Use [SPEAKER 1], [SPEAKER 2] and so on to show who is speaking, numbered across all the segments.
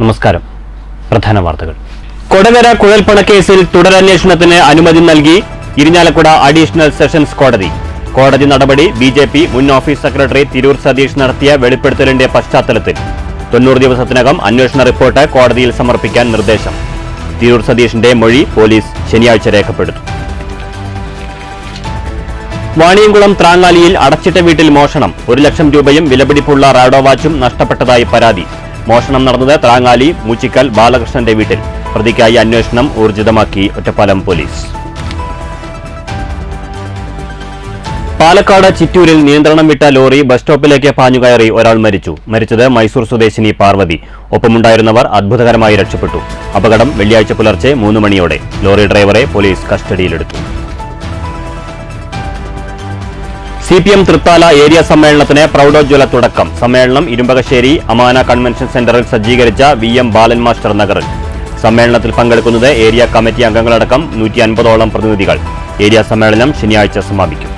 [SPEAKER 1] നമസ്കാരം. പ്രധാന വാർത്തകൾ. കൊടകര കുഴൽപ്പണക്കേസിൽ തുടരന്വേഷണത്തിന് അനുമതി നൽകി ഇരിഞ്ഞാലക്കുട അഡീഷണൽ സെഷൻസ് കോടതി. കോടതി നടപടി ബിജെപി മുൻ ഓഫീസ് സെക്രട്ടറി തിരൂർ സതീഷ് നടത്തിയ വെളിപ്പെടുത്തലിന്റെ പശ്ചാത്തലത്തിൽ 90 ദിവസത്തിനകം അന്വേഷണ റിപ്പോർട്ട് കോടതിയിൽ സമർപ്പിക്കാൻ നിർദ്ദേശം. തിരൂർ സതീഷിന്റെ മൊഴി പോലീസ് ശനിയാഴ്ച രേഖപ്പെടുത്തും. വാണിയംകുളം ത്രാങ്ങാലിയിൽ അടച്ചിട്ട വീട്ടിൽ മോഷണം. 1 ലക്ഷം രൂപയും വിലപിടിപ്പുള്ള റാഡോ വാച്ചും നഷ്ടപ്പെട്ടതായി പരാതി. മോഷണം നടന്നത് ത്രാങ്ങാലി മൂച്ചിക്കൽ ബാലകൃഷ്ണന്റെ വീട്ടിൽ. പ്രതിക്കായി അന്വേഷണം ഊർജിതമാക്കി ഒറ്റപ്പാലം പോലീസ്. പാലക്കാട് ചിറ്റൂരിൽ നിയന്ത്രണം വിട്ട ലോറി ബസ് സ്റ്റോപ്പിലേക്ക് പാഞ്ഞുകയറി ഒരാൾ മരിച്ചു. മരിച്ചത് മൈസൂർ സ്വദേശിനി പാർവതി. ഒപ്പമുണ്ടായിരുന്നവർ അത്ഭുതകരമായി രക്ഷപ്പെട്ടു. അപകടം വെള്ളിയാഴ്ച പുലർച്ചെ 3 മണിയോടെ. ലോറി ഡ്രൈവറെ പോലീസ് കസ്റ്റഡിയിലെടുത്തു. CPM തൃത്താല ഏരിയ സമ്മേളനത്തിന് പ്രൗഢോജ്വല തുടക്കം. സമ്മേളനം ഇരുമ്പകശ്ശേരി അമാന കൺവെൻഷൻ സെന്ററിൽ സജ്ജീകരിച്ച VM ബാലൻ മാസ്റ്റർ നഗറിൽ. സമ്മേളനത്തിൽ പങ്കെടുക്കുന്നത് ഏരിയ കമ്മിറ്റി അംഗങ്ങളടക്കം 150ഓളം പ്രതിനിധികൾ. ഏരിയ സമ്മേളനം ശനിയാഴ്ച സമാപിക്കും.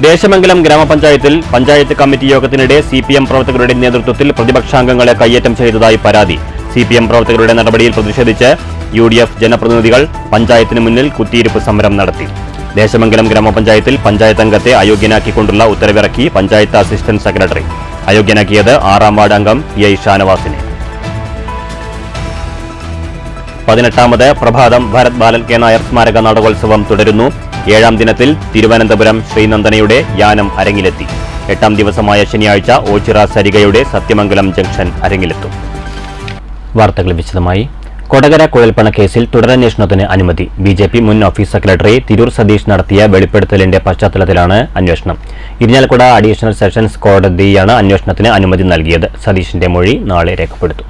[SPEAKER 1] ദേശമംഗലം ഗ്രാമപഞ്ചായത്തിൽ പഞ്ചായത്ത് കമ്മിറ്റി യോഗത്തിനിടെ CPM പ്രവർത്തകരുടെ നേതൃത്വത്തിൽ പ്രതിപക്ഷാംഗങ്ങളെ കയ്യേറ്റം ചെയ്തതായി പരാതി. CPM പ്രവർത്തകരുടെ നടപടിയിൽ പ്രതിഷേധിച്ച് UDF ജനപ്രതിനിധികൾ പഞ്ചായത്തിന് മുന്നിൽ കുത്തിയിരിപ്പ് സമരം നടത്തി. ദേശമംഗലം ഗ്രാമപഞ്ചായത്തിൽ പഞ്ചായത്ത് അംഗത്തെ അയോഗ്യനാക്കിക്കൊണ്ടുള്ള ഉത്തരവിറക്കി പഞ്ചായത്ത് അസിസ്റ്റന്റ് സെക്രട്ടറി. അയോഗ്യനാക്കിയത് 6ാം വാർഡ് അംഗം PI ഷാനവാസിനെ. 18ാമത് പ്രഭാതം ഭരത് ബാലൻ കെ നായർ സ്മാരക നാടകോത്സവം തുടരുന്നു. 7ാം ദിനത്തിൽ തിരുവനന്തപുരം ശ്രീനന്ദനയുടെ യാനം അരങ്ങിലെത്തി. 8ാം ദിവസമായ ശനിയാഴ്ച ഓച്ചിറ സരികയുടെ സത്യമംഗലം ജംഗ്ഷൻ അരങ്ങിലെത്തും. വാർത്തകൾ വിശദമായി. കൊടകര കുഴൽപ്പണക്കേസിൽ തുടരന്വേഷണത്തിന് അനുമതി. BJP മുൻ ഓഫീസ് സെക്രട്ടറി തിരൂർ സതീഷ് നടത്തിയ വെളിപ്പെടുത്തലിന്റെ പശ്ചാത്തലത്തിലാണ് അന്വേഷണം. ഇരിഞ്ഞാലക്കുട അഡീഷണൽ സെഷൻസ് കോടതിയാണ് അന്വേഷണത്തിന് അനുമതി നൽകിയത്. സതീഷിന്റെ മൊഴി നാളെ രേഖപ്പെടുത്തും.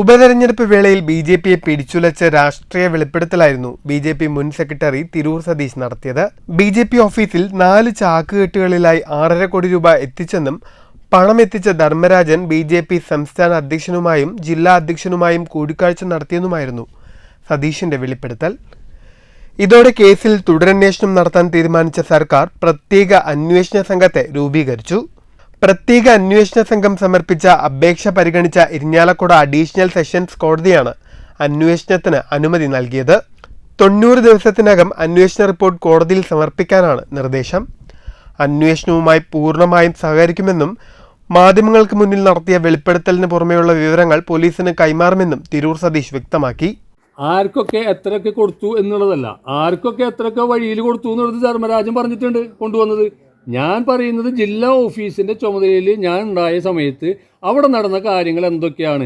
[SPEAKER 2] ഉപതെരഞ്ഞെടുപ്പ് വേളയിൽ BJPയെ പിടിച്ചുലച്ച രാഷ്ട്രീയ വെളിപ്പെടുത്തലായിരുന്നു BJP മുൻ സെക്രട്ടറി തിരൂർ സതീഷ് നടത്തിയത്. BJP ഓഫീസിൽ 4 ചാക്കുകെട്ടുകളിലായി 6.5 കോടി രൂപ എത്തിച്ചെന്നും പണം എത്തിച്ച ധർമ്മരാജൻ BJP സംസ്ഥാന അധ്യക്ഷനുമായും ജില്ലാ അധ്യക്ഷനുമായും കൂടിക്കാഴ്ച നടത്തിയെന്നുമായിരുന്നു സതീഷിന്റെ വെളിപ്പെടുത്തൽ. ഇതോടെ കേസിൽ തുടരന്വേഷണം നടത്താൻ തീരുമാനിച്ച സർക്കാർ പ്രത്യേക അന്വേഷണ സംഘത്തെ രൂപീകരിച്ചു. പ്രത്യേക അന്വേഷണ സംഘം സമർപ്പിച്ച അപേക്ഷ പരിഗണിച്ച ഇരിഞ്ഞാലക്കുട അഡീഷണൽ സെഷൻസ് കോടതിയാണ് അന്വേഷണത്തിന് അനുമതി നൽകിയത്. 90 ദിവസത്തിനകം അന്വേഷണ റിപ്പോർട്ട് കോടതിയിൽ സമർപ്പിക്കാനാണ് നിർദ്ദേശം. അന്വേഷണവുമായി പൂർണ്ണമായും സഹകരിക്കുമെന്നും മാധ്യമങ്ങൾക്ക് മുന്നിൽ നടത്തിയ വെളിപ്പെടുത്തലിന് പുറമെയുള്ള വിവരങ്ങൾ പോലീസിന് കൈമാറുമെന്നും തിരൂർ സതീഷ് വ്യക്തമാക്കി.
[SPEAKER 3] ആർക്കൊക്കെ എത്രയൊക്കെ കൊടുത്തു എന്നുള്ളതല്ല, ആർക്കൊക്കെ എത്രയൊക്കെ വഴിയിൽ കൊടുത്തു എന്നുള്ളത് ധർമ്മരാജൻ പറഞ്ഞിട്ടുണ്ട് കൊണ്ടുവന്നത്. ഞാൻ പറയുന്നത് ജില്ലാ ഓഫീസിന്റെ ചുമതലയിൽ ഞാൻ ഉണ്ടായ സമയത്ത് അവിടെ നടന്ന കാര്യങ്ങൾ എന്തൊക്കെയാണ്,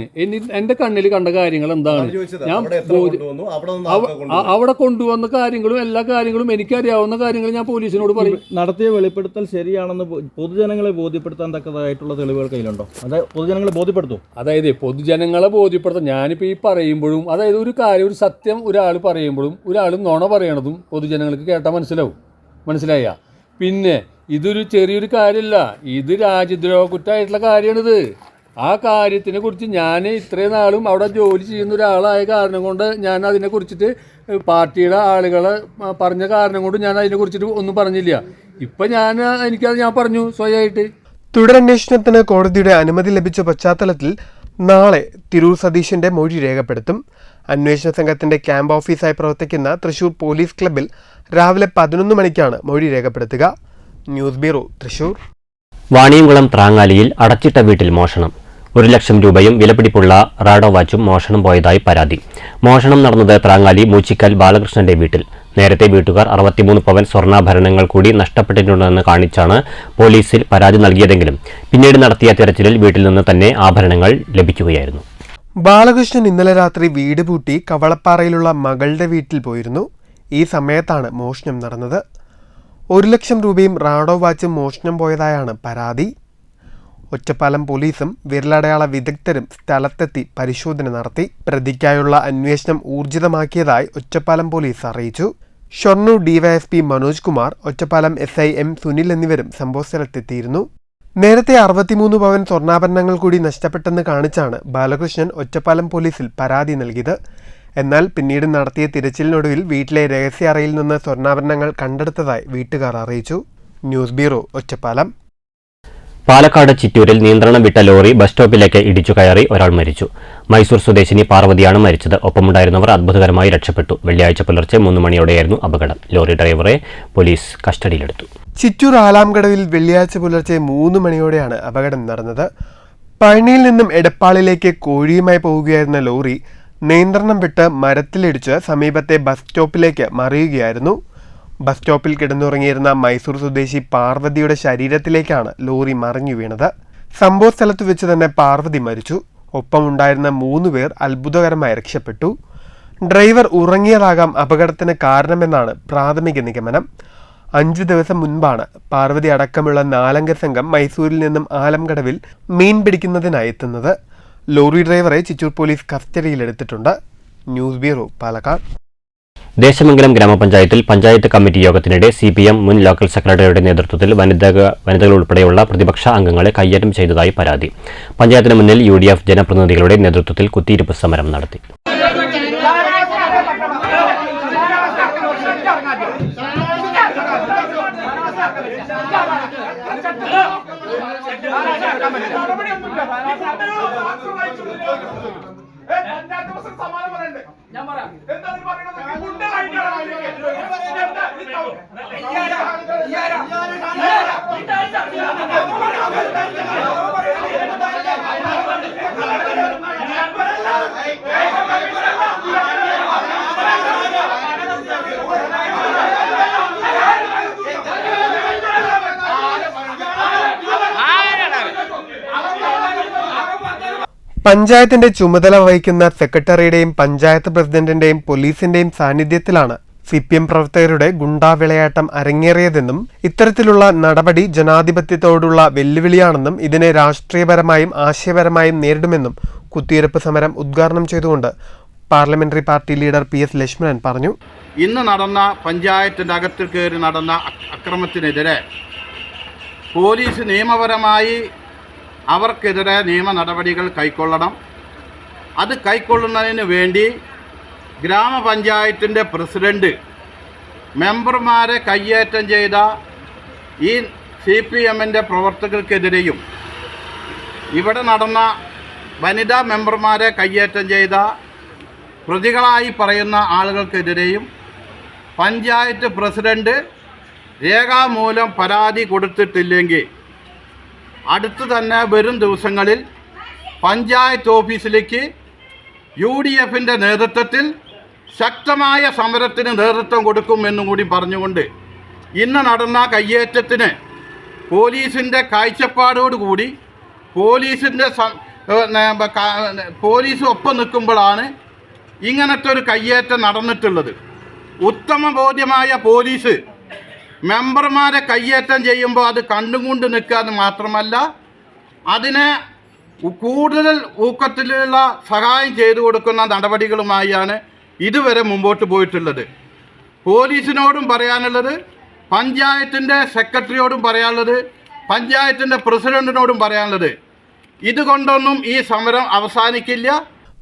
[SPEAKER 3] എൻ്റെ കണ്ണിൽ കണ്ട കാര്യങ്ങൾ എന്താണ്, ഞാൻ അവിടെ കൊണ്ടുവന്ന കാര്യങ്ങളും എല്ലാ കാര്യങ്ങളും എനിക്കറിയാവുന്ന കാര്യങ്ങൾ ഞാൻ പോലീസിനോട് പറയും.
[SPEAKER 4] നടത്തിയ വെളിപ്പെടുത്തൽ ശരിയാണെന്ന് പൊതുജനങ്ങളെ ബോധ്യപ്പെടുത്താൻ തക്കതായിട്ടുള്ള തെളിവുകൾ കയ്യിലുണ്ടോ? അതായത് പൊതുജനങ്ങളെ ബോധ്യപ്പെടുത്തും.
[SPEAKER 3] അതായത് പൊതുജനങ്ങളെ ബോധ്യപ്പെടുത്താൻ ഞാനിപ്പോൾ ഈ പറയുമ്പോഴും, അതായത് ഒരു കാര്യം, ഒരു സത്യം ഒരാൾ പറയുമ്പോഴും ഒരാൾ നുണ പറയണതും പൊതുജനങ്ങൾക്ക് കേട്ടാൽ മനസ്സിലായ. പിന്നെ ഇതൊരു ചെറിയൊരു കാര്യമല്ല, ഇത് രാജ്യദ്രോഹ കുറ്റമായിട്ടുള്ള കാര്യമാണിത്. ആ കാര്യത്തിനെ കുറിച്ച് ഞാൻ ഇത്രയും നാളും അവിടെ ജോലി ചെയ്യുന്ന ഒരാളായ കാരണം കൊണ്ട് ഞാൻ അതിനെക്കുറിച്ചിട്ട് പാർട്ടിയുടെ ആളുകളെ പറഞ്ഞ കാരണം കൊണ്ട് ഞാൻ അതിനെക്കുറിച്ചിട്ട് ഒന്നും പറഞ്ഞില്ല. ഇപ്പം എനിക്കത് ഞാൻ പറഞ്ഞു സ്വയമായിട്ട്.
[SPEAKER 2] തുടരന്വേഷണത്തിന് കോടതിയുടെ അനുമതി ലഭിച്ച പശ്ചാത്തലത്തിൽ നാളെ തിരൂർ സതീഷിന്റെ മൊഴി രേഖപ്പെടുത്തും. അന്വേഷണ സംഘത്തിന്റെ ക്യാമ്പ് ഓഫീസായി പ്രവർത്തിക്കുന്ന തൃശൂർ പോലീസ് ക്ലബ്ബിൽ രാവിലെ 11 മണിക്കാണ് മൊഴി രേഖപ്പെടുത്തുക. News bureau, Thrissur.
[SPEAKER 1] വാണിയംകുളം ത്രാങ്ങാലിയിൽ അടച്ചിട്ട വീട്ടിൽ മോഷണം. 1 ലക്ഷം രൂപയും വിലപിടിപ്പുള്ള റാഡോ വാച്ചും മോഷണം പോയതായി പരാതി. മോഷണം നടന്നത് ത്രാങ്ങാലി മൂച്ചിക്കൽ ബാലകൃഷ്ണന്റെ വീട്ടിൽ. നേരത്തെ വീട്ടുകാർ 63 പവൻ സ്വർണ്ണാഭരണങ്ങൾ കൂടി നഷ്ടപ്പെട്ടിട്ടുണ്ടെന്ന് കാണിച്ചാണ് പോലീസിൽ പരാതി നൽകിയതെങ്കിലും പിന്നീട് നടത്തിയ തെരച്ചിലിൽ വീട്ടിൽ നിന്ന് തന്നെ ആഭരണങ്ങൾ ലഭിക്കുകയായിരുന്നു.
[SPEAKER 2] ബാലകൃഷ്ണൻ ഇന്നലെ രാത്രി വീട് പൂട്ടി കവളപ്പാറയിലുള്ള മകളുടെ വീട്ടിൽ പോയിരുന്നു. ഈ സമയത്താണ് മോഷണം നടന്നത്. 1 ലക്ഷം രൂപയും റാഡോ വാച്ചും മോഷണം പോയതായാണ് പരാതി. ഒറ്റപ്പാലം പോലീസും വിരലടയാള വിദഗ്ധരും സ്ഥലത്തെത്തി പരിശോധന നടത്തി. പ്രതിക്കായുള്ള അന്വേഷണം ഊർജിതമാക്കിയതായി ഒറ്റപ്പാലം പോലീസ് അറിയിച്ചു. Shoranur DYSP Manoj Kumar, Ottapalam SI M Sunil എന്നിവരും സംഭവസ്ഥലത്തെത്തിയിരുന്നു. നേരത്തെ 63 പവൻ സ്വർണ്ണാഭരണങ്ങൾ കൂടി നഷ്ടപ്പെട്ടെന്ന് കാണിച്ചാണ് ബാലകൃഷ്ണൻ ഒറ്റപ്പാലം പോലീസിൽ പരാതി നൽകിയത്. എന്നാൽ പിന്നീട് നടത്തിയ തിരച്ചിലിനൊടുവിൽ വീട്ടിലെ രഹസ്യ അറയിൽ നിന്ന് സ്വർണ്ണാഭരണങ്ങൾ കണ്ടെടുത്തതായി വീട്ടുകാർ അറിയിച്ചു. News bureau, Ottapalam.
[SPEAKER 1] പാലക്കാട് ചിറ്റൂരിൽ നിയന്ത്രണം വിട്ട ലോറി ബസ് സ്റ്റോപ്പിലേക്ക് ഇടിച്ചു കയറി ഒരാൾ മരിച്ചു. മൈസൂർ സ്വദേശിനി പാർവതിയാണ് മരിച്ചത്. ഒപ്പമുണ്ടായിരുന്നവർ അത്ഭുതകരമായി രക്ഷപ്പെട്ടു. വെള്ളിയാഴ്ച പുലർച്ചെ 3 മണിയോടെയായിരുന്നു അപകടം. ലോറി ഡ്രൈവറെ പോലീസ് കസ്റ്റഡിയിലെടുത്തു.
[SPEAKER 2] ചിറ്റൂർ ആലാംകടവിൽ വെള്ളിയാഴ്ച പുലർച്ചെ 3 മണിയോടെയാണ് അപകടം നടന്നത്. പഴനിയിൽ നിന്നും എടപ്പാളിലേക്ക് കോഴിയുമായി പോവുകയായിരുന്ന ലോറി നിയന്ത്രണം വിട്ട് മരത്തിലിടിച്ച് സമീപത്തെ ബസ് സ്റ്റോപ്പിലേക്ക് മറിയുകയായിരുന്നു. ബസ് സ്റ്റോപ്പിൽ കിടന്നുറങ്ങിയിരുന്ന മൈസൂർ സ്വദേശി പാർവതിയുടെ ശരീരത്തിലേക്കാണ് ലോറി മറിഞ്ഞു വീണത്. സംഭവ സ്ഥലത്ത് വെച്ച് തന്നെ പാർവതി മരിച്ചു. ഒപ്പമുണ്ടായിരുന്ന 3 പേർ അത്ഭുതകരമായി രക്ഷപ്പെട്ടു. ഡ്രൈവർ ഉറങ്ങിയതാകാം അപകടത്തിന് കാരണമെന്നാണ് പ്രാഥമിക നിഗമനം. 5 ദിവസം മുൻപാണ് പാർവതി അടക്കമുള്ള 4 അംഗ സംഘം മൈസൂരിൽ നിന്നും ആലംകടവിൽ മീൻ പിടിക്കുന്നതിനായി എത്തുന്നത്. ലോറി ഡ്രൈവറെ ചിറ്റൂർ പോലീസ് കസ്റ്റഡിയിലെടുത്തിട്ടുണ്ട്. News bureau, Palakkad.
[SPEAKER 1] ദേശമംഗലം ഗ്രാമപഞ്ചായത്തിൽ പഞ്ചായത്ത് കമ്മിറ്റി യോഗത്തിനിടെ CPM മുൻ ലോക്കൽ സെക്രട്ടറിയുടെ നേതൃത്വത്തിൽ വനിതകൾ ഉൾപ്പെടെയുള്ള പ്രതിപക്ഷ അംഗങ്ങളെ കയ്യേറ്റം ചെയ്തതായി പരാതി. പഞ്ചായത്തിന് മുന്നിൽ UDF ജനപ്രതിനിധികളുടെ നേതൃത്വത്തിൽ കുത്തിയിരിപ്പ് സമരം നടത്തി.
[SPEAKER 2] പഞ്ചായത്തിന്റെ ചുമതല വഹിക്കുന്ന സെക്രട്ടറിയുടെയും പഞ്ചായത്ത് പ്രസിഡന്റിന്റെയും പോലീസിന്റെയും സാന്നിധ്യത്തിലാണ് CPM പ്രവർത്തകരുടെ ഗുണ്ടാവിളയാട്ടം അരങ്ങേറിയതെന്നും ഇത്തരത്തിലുള്ള നടപടി ജനാധിപത്യത്തോടുള്ള വെല്ലുവിളിയാണെന്നും ഇതിനെ രാഷ്ട്രീയപരമായും ആശയപരമായും നേരിടുമെന്നും കുത്തിയിരിപ്പ് സമരം ഉദ്ഘാടനം ചെയ്തുകൊണ്ട് parliamentary party leader PS Lakshmanan പറഞ്ഞു.
[SPEAKER 5] ഇന്ന് നടന്ന പഞ്ചായത്തിന്റെ അകത്തിൽ കയറി നടന്ന അക്രമത്തിനെതിരെ പോലീസ് നിയമപരമായി അവർക്കെതിരെ നിയമ നടപടികൾ കൈക്കൊള്ളണം. അത് കൈക്കൊള്ളുന്നതിന് വേണ്ടി ഗ്രാമപഞ്ചായത്തിൻ്റെ പ്രസിഡന്റ് മെമ്പർമാരെ കയ്യേറ്റം ചെയ്ത ഈ CPMൻ്റെ പ്രവർത്തകർക്കെതിരെയും ഇവിടെ നടന്ന വനിതാ മെമ്പർമാരെ കയ്യേറ്റം ചെയ്ത പ്രതികളായി പറയുന്ന ആളുകൾക്കെതിരെയും പഞ്ചായത്ത് പ്രസിഡന്റ് രേഖാമൂലം പരാതി കൊടുത്തിട്ടില്ലെങ്കിൽ അടുത്തു തന്നെ വരും ദിവസങ്ങളിൽ പഞ്ചായത്ത് ഓഫീസിലേക്ക് UDFൻ്റെ നേതൃത്വത്തിൽ ശക്തമായ സമരത്തിന് നേതൃത്വം കൊടുക്കുമെന്നും കൂടി പറഞ്ഞുകൊണ്ട് ഇന്ന് നടന്ന കയ്യേറ്റത്തിന് പോലീസിൻ്റെ കാഴ്ചപ്പാടോടുകൂടി പോലീസ് ഒപ്പം നിൽക്കുമ്പോഴാണ് ഇങ്ങനത്തെ ഒരു കയ്യേറ്റം നടന്നിട്ടുള്ളത്. ഉത്തമ ബോധ്യമായ പോലീസ് മെമ്പർമാരെ കയ്യേറ്റം ചെയ്യുമ്പോൾ അത് കണ്ടുകൊണ്ട് നിൽക്കാതെ മാത്രമല്ല അതിനെ കൂടുതൽ ഊക്കത്തിലുള്ള സഹായം ചെയ്തു കൊടുക്കുന്ന നടപടികളുമായാണ് ഇതുവരെ മുമ്പോട്ട് പോയിട്ടുള്ളത്. പോലീസിനോടും പറയാനുള്ളത്, പഞ്ചായത്തിൻ്റെ സെക്രട്ടറിയോടും പറയാനുള്ളത്, പഞ്ചായത്തിൻ്റെ പ്രസിഡന്റിനോടും പറയാനുള്ളത്, ഇതുകൊണ്ടൊന്നും ഈ സമരം അവസാനിക്കില്ല.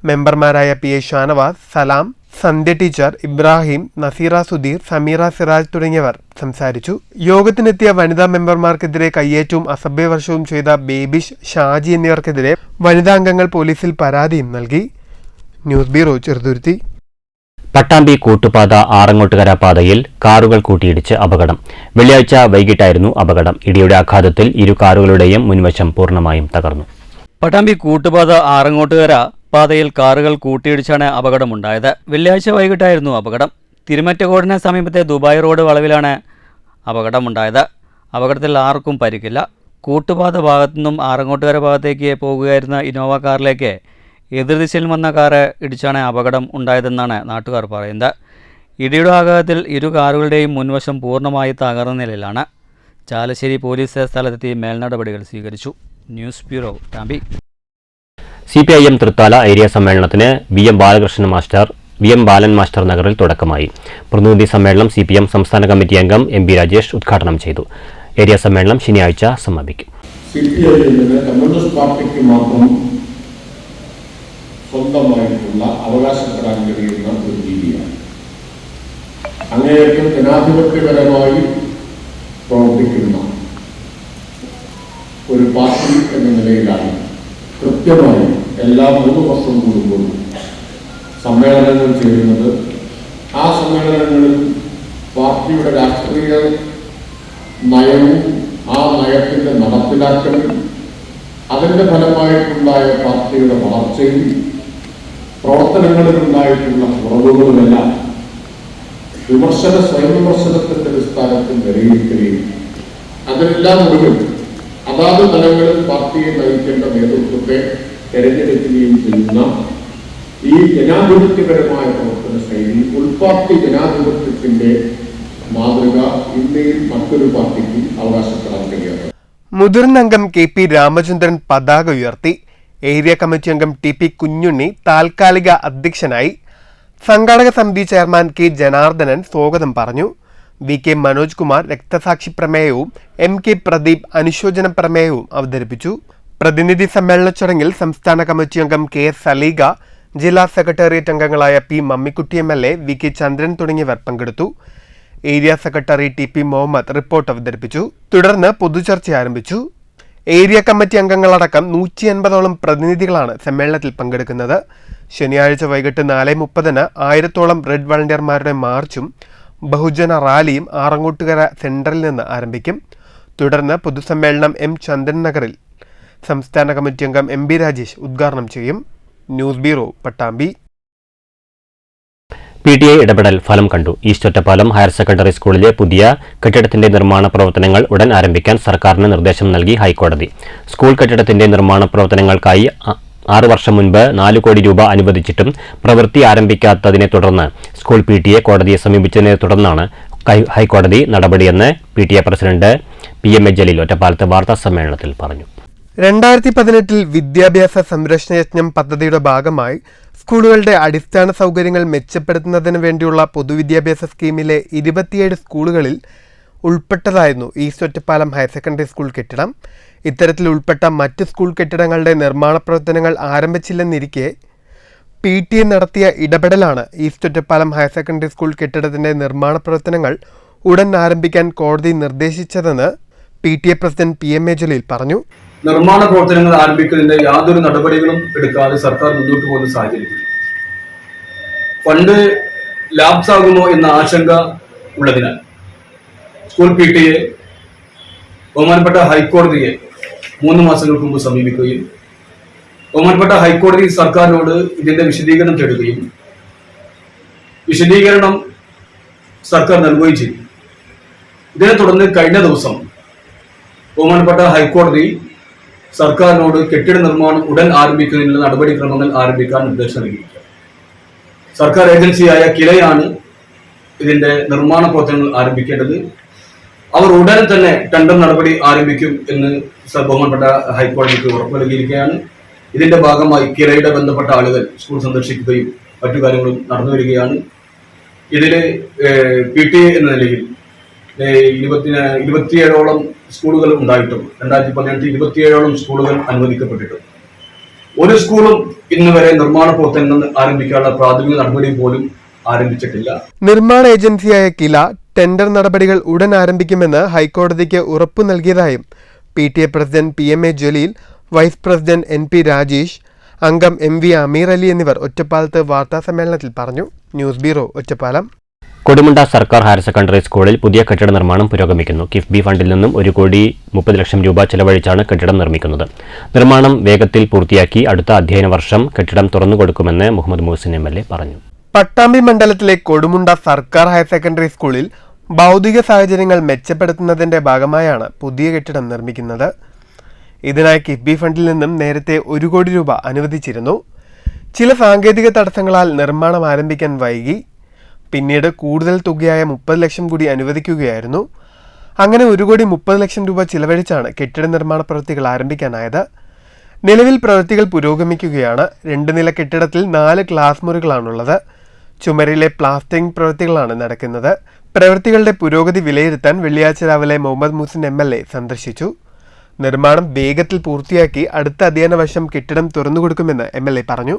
[SPEAKER 2] മെമ്പർമാരായ PA ഷാനവാസ്, സലാം, സന്ധ്യ ടീച്ചർ, ഇബ്രാഹിം, നസീറ സുധീർ, സമീറ സിറാജ് തുടങ്ങിയവർ സംസാരിച്ചു. യോഗത്തിനെത്തിയ വനിതാ മെമ്പർമാർക്കെതിരെ കയ്യേറ്റവും അസഭ്യവർഷവും ചെയ്ത ബേബിഷ്, ഷാജി എന്നിവർക്കെതിരെ വനിതാ അംഗങ്ങൾ പോലീസിൽ പരാതിയും നൽകി. News bureau, Cheruthuruthy.
[SPEAKER 1] പട്ടാമ്പി കൂട്ടുപാത ആറങ്ങോട്ടുകര പാതയിൽ കാറുകൾ കൂട്ടിയിടിച്ച് അപകടം. വെള്ളിയാഴ്ച വൈകിട്ടായിരുന്നു അപകടം. ഇടിയുടെ ആഘാതത്തിൽ 2 കാറുകളുടെയും മുൻവശം പൂർണ്ണമായും തകർന്നു.
[SPEAKER 6] പട്ടാമ്പി കൂട്ടുപാത ആറങ്ങോട്ടുകര പാതയിൽ കാറുകൾ കൂട്ടിയിടിച്ചാണ് അപകടമുണ്ടായത്. വെള്ളിയാഴ്ച വൈകിട്ടായിരുന്നു അപകടം. തിരുമറ്റക്കോടിന് സമീപത്തെ ദുബായ് റോഡ് വളവിലാണ് അപകടമുണ്ടായത്. അപകടത്തിൽ ആർക്കും പരിക്കില്ല. കൂട്ടുപാത ഭാഗത്തുനിന്നും ആറങ്ങോട്ടുകര ഭാഗത്തേക്ക് പോകുകയായിരുന്ന ഇന്നോവ കാറിലേക്ക് എതിർദിശയിൽ വന്ന കാറ് ഇടിച്ചാണ് അപകടം ഉണ്ടായതെന്നാണ് നാട്ടുകാർ പറയുന്നത്. ഇടിയുടെ ആഘാതത്തിൽ 2 കാറുകളുടെയും മുൻവശം പൂർണ്ണമായി തകർന്ന നിലയിലാണ്. ചാലശ്ശേരി പോലീസ് സ്ഥലത്തെത്തി മേൽനടപടികൾ സ്വീകരിച്ചു. News bureau, Pattambi.
[SPEAKER 1] CPIM Thrithala area സമ്മേളനത്തിന് VM ബാലൻ മാസ്റ്റർ നഗറിൽ തുടക്കമായി. പ്രതിനിധി സമ്മേളനം CPM സംസ്ഥാന കമ്മിറ്റി അംഗം MB രാജേഷ് ഉദ്ഘാടനം ചെയ്തു. ഏരിയ സമ്മേളനം ശനിയാഴ്ച സമാപിക്കും.
[SPEAKER 7] കമ്മ്യൂണിസ്റ്റ് പാർട്ടിക്ക് മാത്രം സ്വന്തമായിട്ടുള്ള അവകാശപ്പെടാൻ കഴിയുന്ന ഒരു രീതിയാണ്. അങ്ങേയറ്റം ജനാധിപത്യപരമായി പ്രവർത്തിക്കുന്ന ഒരു പാർട്ടി എന്ന നിലയിലാണ് കൃത്യമായി എല്ലാ 3 വർഷം കൂടുമ്പോഴും സമ്മേളനങ്ങൾ ചേരുന്നത്. ആ സമ്മേളനങ്ങളിൽ പാർട്ടിയുടെ രാഷ്ട്രീയ നയവും ആ നയത്തിൻ്റെ നടപ്പിലാക്കലും അതിൻ്റെ ഫലമായിട്ടുണ്ടായ പാർട്ടിയുടെ വളർച്ചയും പ്രവർത്തനങ്ങളിലുണ്ടായിട്ടുള്ള കുറവുകളുമെല്ലാം സ്വയം വിമർശനത്തിൻ്റെ അടിസ്ഥാനത്തിൽ വിലയിരുത്തുകയും അതിനെല്ലാം ഒടുവിൽ അതാത് തലങ്ങളിൽ പാർട്ടിയെ നയിക്കേണ്ട നേതൃത്വത്തെ തെരഞ്ഞെടുക്കുകയും ചെയ്യുന്ന ഈ ജനാധിപത്യപരമായ പ്രവർത്തന ശൈലി ഉൾപാർട്ടി ജനാധിപത്യത്തിന്റെ മാതൃക ഇന്ത്യയിൽ മറ്റൊരു പാർട്ടിക്ക് അവകാശപ്പെടാൻ കഴിയാതെ.
[SPEAKER 2] മുതിർന്ന അംഗം KP രാമചന്ദ്രൻ പതാക ഉയർത്തി. ഏരിയ കമ്മിറ്റി അംഗം TP കുഞ്ഞുണ്ണി താൽക്കാലിക അധ്യക്ഷനായി. സംഘാടക സമിതി ചെയർമാൻ K ജനാർദ്ദനൻ സ്വാഗതം പറഞ്ഞു. VK മനോജ് കുമാർ രക്തസാക്ഷി പ്രമേയവും MK പ്രദീപ് അനുശോചന പ്രമേയവും അവതരിപ്പിച്ചു. പ്രതിനിധി സമ്മേളന ചടങ്ങിൽ സംസ്ഥാന കമ്മിറ്റി അംഗം KS സലീഗ, ജില്ലാ സെക്രട്ടേറിയറ്റ് അംഗങ്ങളായ P Mammikutty MLA, VK Chandran തുടങ്ങിയവർ പങ്കെടുത്തു. Area secretary TP Muhammad report അവതരിപ്പിച്ചു. തുടർന്ന് പൊതുചർച്ച ആരംഭിച്ചു. ഏരിയ കമ്മിറ്റി അംഗങ്ങളടക്കം 180ഓളം പ്രതിനിധികളാണ് സമ്മേളനത്തിൽ പങ്കെടുക്കുന്നത്. ശനിയാഴ്ച വൈകിട്ട് 4:30 1000ഓളം റെഡ് വളണ്ടിയർമാരുടെ മാർച്ചും ബഹുജന റാലിയും ആറങ്ങോട്ടുകര സെന്ററിൽ നിന്ന് ആരംഭിക്കും. തുടർന്ന് പൊതുസമ്മേളനം M ചന്ദ്രൻ നഗറിൽ സംസ്ഥാന കമ്മിറ്റി അംഗം MB രാജേഷ് ഉദ്ഘാടനം ചെയ്യും. News bureau, Pattambi.
[SPEAKER 1] PTA ഇടപെടൽ ഫലം കണ്ടു. ഈസ്റ്റ് ഒറ്റപ്പാലം ഹയർ സെക്കൻഡറി സ്കൂളിലെ പുതിയ കെട്ടിടത്തിന്റെ നിർമ്മാണ പ്രവർത്തനങ്ങൾ ഉടൻ ആരംഭിക്കാൻ സർക്കാരിന് നിർദ്ദേശം നൽകി ഹൈക്കോടതി. സ്കൂൾ കെട്ടിടത്തിന്റെ നിർമ്മാണ പ്രവർത്തനങ്ങൾക്കായി 6 വർഷം മുൻപ് 4 കോടി രൂപ അനുവദിച്ചിട്ടും പ്രവൃത്തി ആരംഭിക്കാത്തതിനെ തുടർന്ന് സ്കൂൾ PTA കോടതിയെ സമീപിച്ചതിനെ തുടർന്നാണ് ഹൈക്കോടതി നടപടിയെന്ന് PTA പ്രസിഡന്റ് PMA ജലീൽ ഒറ്റപ്പാലത്ത് വാർത്താ സമ്മേളനത്തിൽ പറഞ്ഞു.
[SPEAKER 2] 2018 വിദ്യാഭ്യാസ സംരക്ഷണ യജ്ഞം പദ്ധതിയുടെ ഭാഗമായി സ്കൂളുകളുടെ അടിസ്ഥാന സൗകര്യങ്ങൾ മെച്ചപ്പെടുത്തുന്നതിന് വേണ്ടിയുള്ള പൊതുവിദ്യാഭ്യാസ സ്കീമിലെ 27 സ്കൂളുകളിൽ ഉൾപ്പെട്ടതായിരുന്നു east Ottapalam higher secondary school കെട്ടിടം. ഇത്തരത്തിൽ ഉൾപ്പെട്ട മറ്റ് സ്കൂൾ കെട്ടിടങ്ങളുടെ നിർമ്മാണ പ്രവർത്തനങ്ങൾ ആരംഭിച്ചില്ലെന്നിരിക്കെ PTA നടത്തിയ ഇടപെടലാണ് east Ottapalam higher secondary school കെട്ടിടത്തിന്റെ നിർമ്മാണ പ്രവർത്തനങ്ങൾ ഉടൻ ആരംഭിക്കാൻ കോടതി നിർദ്ദേശിച്ചതെന്ന് PTA പ്രസിഡന്റ് PMA ജലീൽ പറഞ്ഞു.
[SPEAKER 8] നിർമ്മാണ പ്രവർത്തനങ്ങൾ ആരംഭിക്കുന്നതിന്റെ യാതൊരു നടപടികളും എടുക്കാതെ സർക്കാർ മുന്നോട്ട് പോകുന്ന സാഹചര്യത്തിൽ ഫണ്ട് ലാപ്സ് ആകുമോ എന്ന ആശങ്ക ഉള്ളതിനാൽ സ്കൂൾ PTA ബഹുമാനപ്പെട്ട ഹൈക്കോടതിയെ 3 മാസങ്ങൾക്ക് മുമ്പ് സമീപിക്കുകയും ബഹുമാനപ്പെട്ട ഹൈക്കോടതി സർക്കാരിനോട് ഇതിന്റെ വിശദീകരണം തേടുകയും വിശദീകരണം സർക്കാർ നൽകുകയും ചെയ്തു. ഇതിനെ തുടർന്ന് കഴിഞ്ഞ ദിവസം ബഹുമാനപ്പെട്ട ഹൈക്കോടതി സർക്കാരിനോട് കെട്ടിട നിർമ്മാണം ഉടൻ ആരംഭിക്കുന്നതിനുള്ള നടപടിക്രമങ്ങൾ ആരംഭിക്കാൻ നിർദ്ദേശം നൽകിയിട്ടുണ്ട്. സർക്കാർ ഏജൻസിയായ കിലയാണ് ഇതിന്റെ നിർമ്മാണ പ്രവർത്തനങ്ങൾ ആരംഭിക്കേണ്ടത്. അവർ ഉടൻ തന്നെ ടെൻഡർ നടപടി ആരംഭിക്കും എന്ന് ബഹുമാനപ്പെട്ട ഹൈക്കോടതിക്ക് ഉറപ്പ് നൽകിയിരിക്കുകയാണ്. ഇതിന്റെ ഭാഗമായി കിലയുടെ ബന്ധപ്പെട്ട ആളുകൾ സ്കൂൾ സന്ദർശിക്കുകയും മറ്റു കാര്യങ്ങളും നടന്നു വരികയാണ്. ഇതിൽ PTA എന്ന നിലയിൽ 27ഓളം സ്കൂളുകൾ ഉണ്ടായിട്ടും 2018 27ഓളം സ്കൂളുകൾ അനുവദിക്കപ്പെട്ടിട്ടും ഒരു സ്കൂളും ഇന്ന് വരെ നിർമ്മാണ പ്രവർത്തനങ്ങൾ ആരംഭിക്കാനുള്ള പ്രാഥമിക നടപടി പോലും ആരംഭിച്ചിട്ടില്ല.
[SPEAKER 2] നിർമ്മാണ ഏജൻസിയായ കില ടെൻഡർ നടപടികൾ ഉടൻ ആരംഭിക്കുമെന്ന് ഹൈക്കോടതിക്ക് ഉറപ്പു നൽകിയതായും PTA president PMA Jaleel, vice president NP Rajesh, അംഗം MV അമീർ അലി എന്നിവർ ഒറ്റപ്പാലത്ത് വാർത്താസമ്മേളനത്തിൽ പറഞ്ഞു. News bureau, Ottapalam.
[SPEAKER 1] കൊടുമുണ്ട സർക്കാർ ഹയർ സെക്കൻഡറി സ്കൂളിൽ പുതിയ കെട്ടിട നിർമ്മാണം പുരോഗമിക്കുന്നു. കിഫ്ബി ഫണ്ടിൽ നിന്നും 1,30,00,000 രൂപ ചെലവഴിച്ചാണ് കെട്ടിടം നിർമ്മിക്കുന്നത്. നിർമ്മാണം വേഗത്തിൽ പൂർത്തിയാക്കി അടുത്ത അധ്യയന വർഷം കെട്ടിടം തുറന്നുകൊടുക്കുമെന്ന് മുഹമ്മദ് മുഹസിൻ MLA പറഞ്ഞു.
[SPEAKER 2] പട്ടാമ്പി മണ്ഡലത്തിലെ കൊടുമുണ്ട സർക്കാർ ഹയർ സെക്കൻഡറി സ്കൂളിൽ ഭൗതിക സാഹചര്യങ്ങൾ മെച്ചപ്പെടുത്തുന്നതിന്റെ ഭാഗമായാണ് പുതിയ കെട്ടിടം നിർമ്മിക്കുന്നത്. ഇതിനായി കിഫ്ബി ഫണ്ടിൽ നിന്നും നേരത്തെ 1 കോടി രൂപ അനുവദിച്ചിരുന്നു. ചില സാങ്കേതിക തടസ്സങ്ങളാൽ നിർമ്മാണം ആരംഭിക്കാൻ വൈകി. പിന്നീട് കൂടുതൽ തുകയായ 30 ലക്ഷം കൂടി അനുവദിക്കുകയായിരുന്നു. അങ്ങനെ 1,30,00,000 രൂപ ചിലവഴിച്ചാണ് കെട്ടിട നിർമ്മാണ പ്രവൃത്തികൾ ആരംഭിക്കാനായത്. നിലവിൽ പ്രവൃത്തികൾ പുരോഗമിക്കുകയാണ്. 2 നില കെട്ടിടത്തിൽ 4 ക്ലാസ് മുറികളാണുള്ളത്. ചുമരിലെ പ്ലാസ്റ്ററിംഗ് പ്രവൃത്തികളാണ് നടക്കുന്നത്. പ്രവൃത്തികളുടെ പുരോഗതി വിലയിരുത്താൻ വെള്ളിയാഴ്ച രാവിലെ മുഹമ്മദ് മുഹസിൻ MLA സന്ദർശിച്ചു. നിർമ്മാണം വേഗത്തിൽ പൂർത്തിയാക്കി അടുത്ത അധ്യയന വർഷം കെട്ടിടം തുറന്നുകൊടുക്കുമെന്ന് MLA പറഞ്ഞു.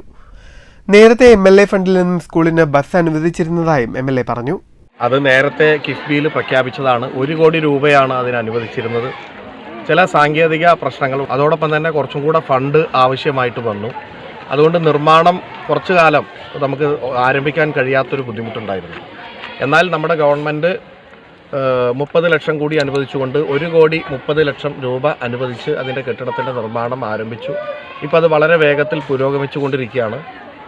[SPEAKER 2] നേരത്തെ MLA ഫണ്ടിൽ നിന്നും സ്കൂളിന് ബസ് അനുവദിച്ചിരുന്നതായും MLA പറഞ്ഞു.
[SPEAKER 9] അത് നേരത്തെ കിഫ്ബിയിൽ പ്രഖ്യാപിച്ചതാണ്. 1 കോടി രൂപയാണ് അതിന് അനുവദിച്ചിരുന്നത്. ചില സാങ്കേതിക പ്രശ്നങ്ങളും അതോടൊപ്പം തന്നെ കുറച്ചും കൂടെ ഫണ്ട് ആവശ്യമായിട്ട് വന്നു. അതുകൊണ്ട് നിർമ്മാണം കുറച്ചു കാലം നമുക്ക് ആരംഭിക്കാൻ കഴിയാത്തൊരു ബുദ്ധിമുട്ടുണ്ടായിരുന്നു. എന്നാൽ നമ്മുടെ ഗവൺമെൻറ് 30 ലക്ഷം കൂടി അനുവദിച്ചുകൊണ്ട് 1,30,00,000 രൂപ അനുവദിച്ച് അതിൻ്റെ കെട്ടിടത്തിൻ്റെ നിർമ്മാണം ആരംഭിച്ചു. ഇപ്പോൾ അത് വളരെ വേഗത്തിൽ പുരോഗമിച്ചു കൊണ്ടിരിക്കുകയാണ്.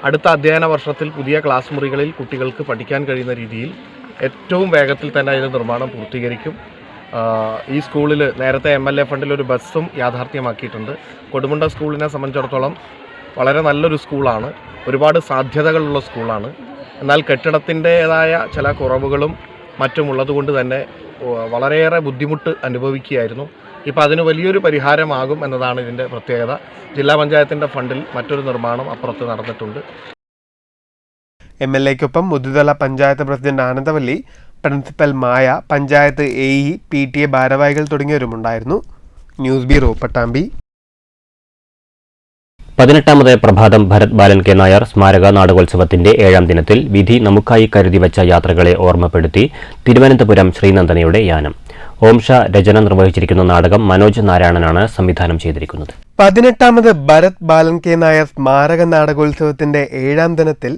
[SPEAKER 9] അടുത്ത അധ്യയന വർഷത്തിൽ പുതിയ ക്ലാസ് മുറികളിൽ കുട്ടികൾക്ക് പഠിക്കാൻ കഴിയുന്ന രീതിയിൽ ഏറ്റവും വേഗത്തിൽ തന്നെ അതിൻ്റെ നിർമ്മാണം പൂർത്തീകരിക്കും. ഈ സ്കൂളിൽ നേരത്തെ MLA ഫണ്ടിൽ ഒരു ബസ്സും യാഥാർത്ഥ്യമാക്കിയിട്ടുണ്ട്. കൊടുമുണ്ട സ്കൂളിനെ സംബന്ധിച്ചിടത്തോളം വളരെ നല്ലൊരു സ്കൂളാണ്, ഒരുപാട് സാധ്യതകളുള്ള സ്കൂളാണ്. എന്നാൽ കെട്ടിടത്തിൻ്റേതായ ചില കുറവുകളും മറ്റുമുള്ളത് കൊണ്ട് തന്നെ വളരെയേറെ ബുദ്ധിമുട്ട് അനുഭവിക്കുകയായിരുന്നു. ഇപ്പോൾ അതിന് വലിയൊരു പരിഹാരമാകും എന്നതാണ് ഇതിൻ്റെ പ്രത്യേകത. ജില്ലാ പഞ്ചായത്തിൻ്റെ ഫണ്ടിൽ മറ്റൊരു നിർമ്മാണം അപ്പുറത്ത് നടന്നിട്ടുണ്ട്.
[SPEAKER 2] MLAക്കൊപ്പം Muthuthala panchayat president Anandavalli, principal Maya, panchayat AE, PTA ഭാരവാഹികൾ തുടങ്ങിയവരുമുണ്ടായിരുന്നു. News bureau, Pattambi.
[SPEAKER 1] 18ാമത് പ്രഭാതം ഭരത് ബാലൻ കെ നായർ സ്മാരക നാടകോത്സവത്തിന്റെ 7ാം ദിനത്തിൽ വിധി നമുക്കായി കരുതിവച്ച യാത്രകളെ ഓർമ്മപ്പെടുത്തി തിരുവനന്തപുരം ശ്രീനന്ദനയുടെ യാനം. ഓംഷ രചന നിർവഹിച്ചിരിക്കുന്ന നാടകം മനോജ് നാരായണനാണ് സംവിധാനം ചെയ്തിരിക്കുന്നത്.
[SPEAKER 2] 18ാമത് ഭരത് ബാലൻ കെ നായർ സ്മാരക നാടകോത്സവത്തിന്റെ 7ാം ദിനത്തിൽ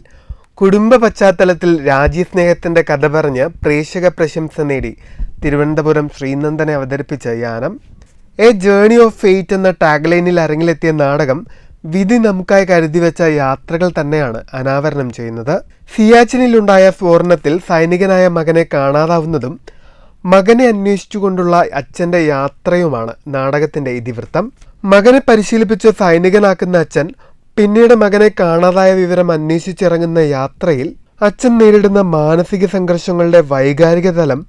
[SPEAKER 2] കുടുംബ പശ്ചാത്തലത്തിൽ രാജ്യസ്നേഹത്തിന്റെ കഥ പറഞ്ഞ് പ്രേക്ഷക പ്രശംസ നേടി തിരുവനന്തപുരം ശ്രീനന്ദനെ അവതരിപ്പിച്ച യാനം. എ ജേണി ഓഫ് ഫെയ്റ്റ് എന്ന ടാഗ്ലൈനിൽ അരങ്ങിലെത്തിയ നാടകം വിധി നമുക്കായി കരുതിവെച്ച യാത്രകൾ തന്നെയാണ് അനാവരണം ചെയ്യുന്നത്. സിയാച്ചിനിലുണ്ടായ സ്ഫോടനത്തിൽ സൈനികനായ മകനെ കാണാതാവുന്നതും മകനെ അന്വേഷിച്ചുകൊണ്ടുള്ള അച്ഛൻ്റെ യാത്രയുമാണ് നാടകത്തിൻ്റെ ഇതിവൃത്തം. മകനെ പരിശീലിപ്പിച്ച് സൈനികനാക്കുന്ന അച്ഛൻ പിന്നീട് മകനെ കാണാതായ വിവരം അന്വേഷിച്ചിറങ്ങുന്ന യാത്രയിൽ അച്ഛൻ നേരിടുന്ന മാനസിക സംഘർഷങ്ങളുടെ വൈകാരിക തലം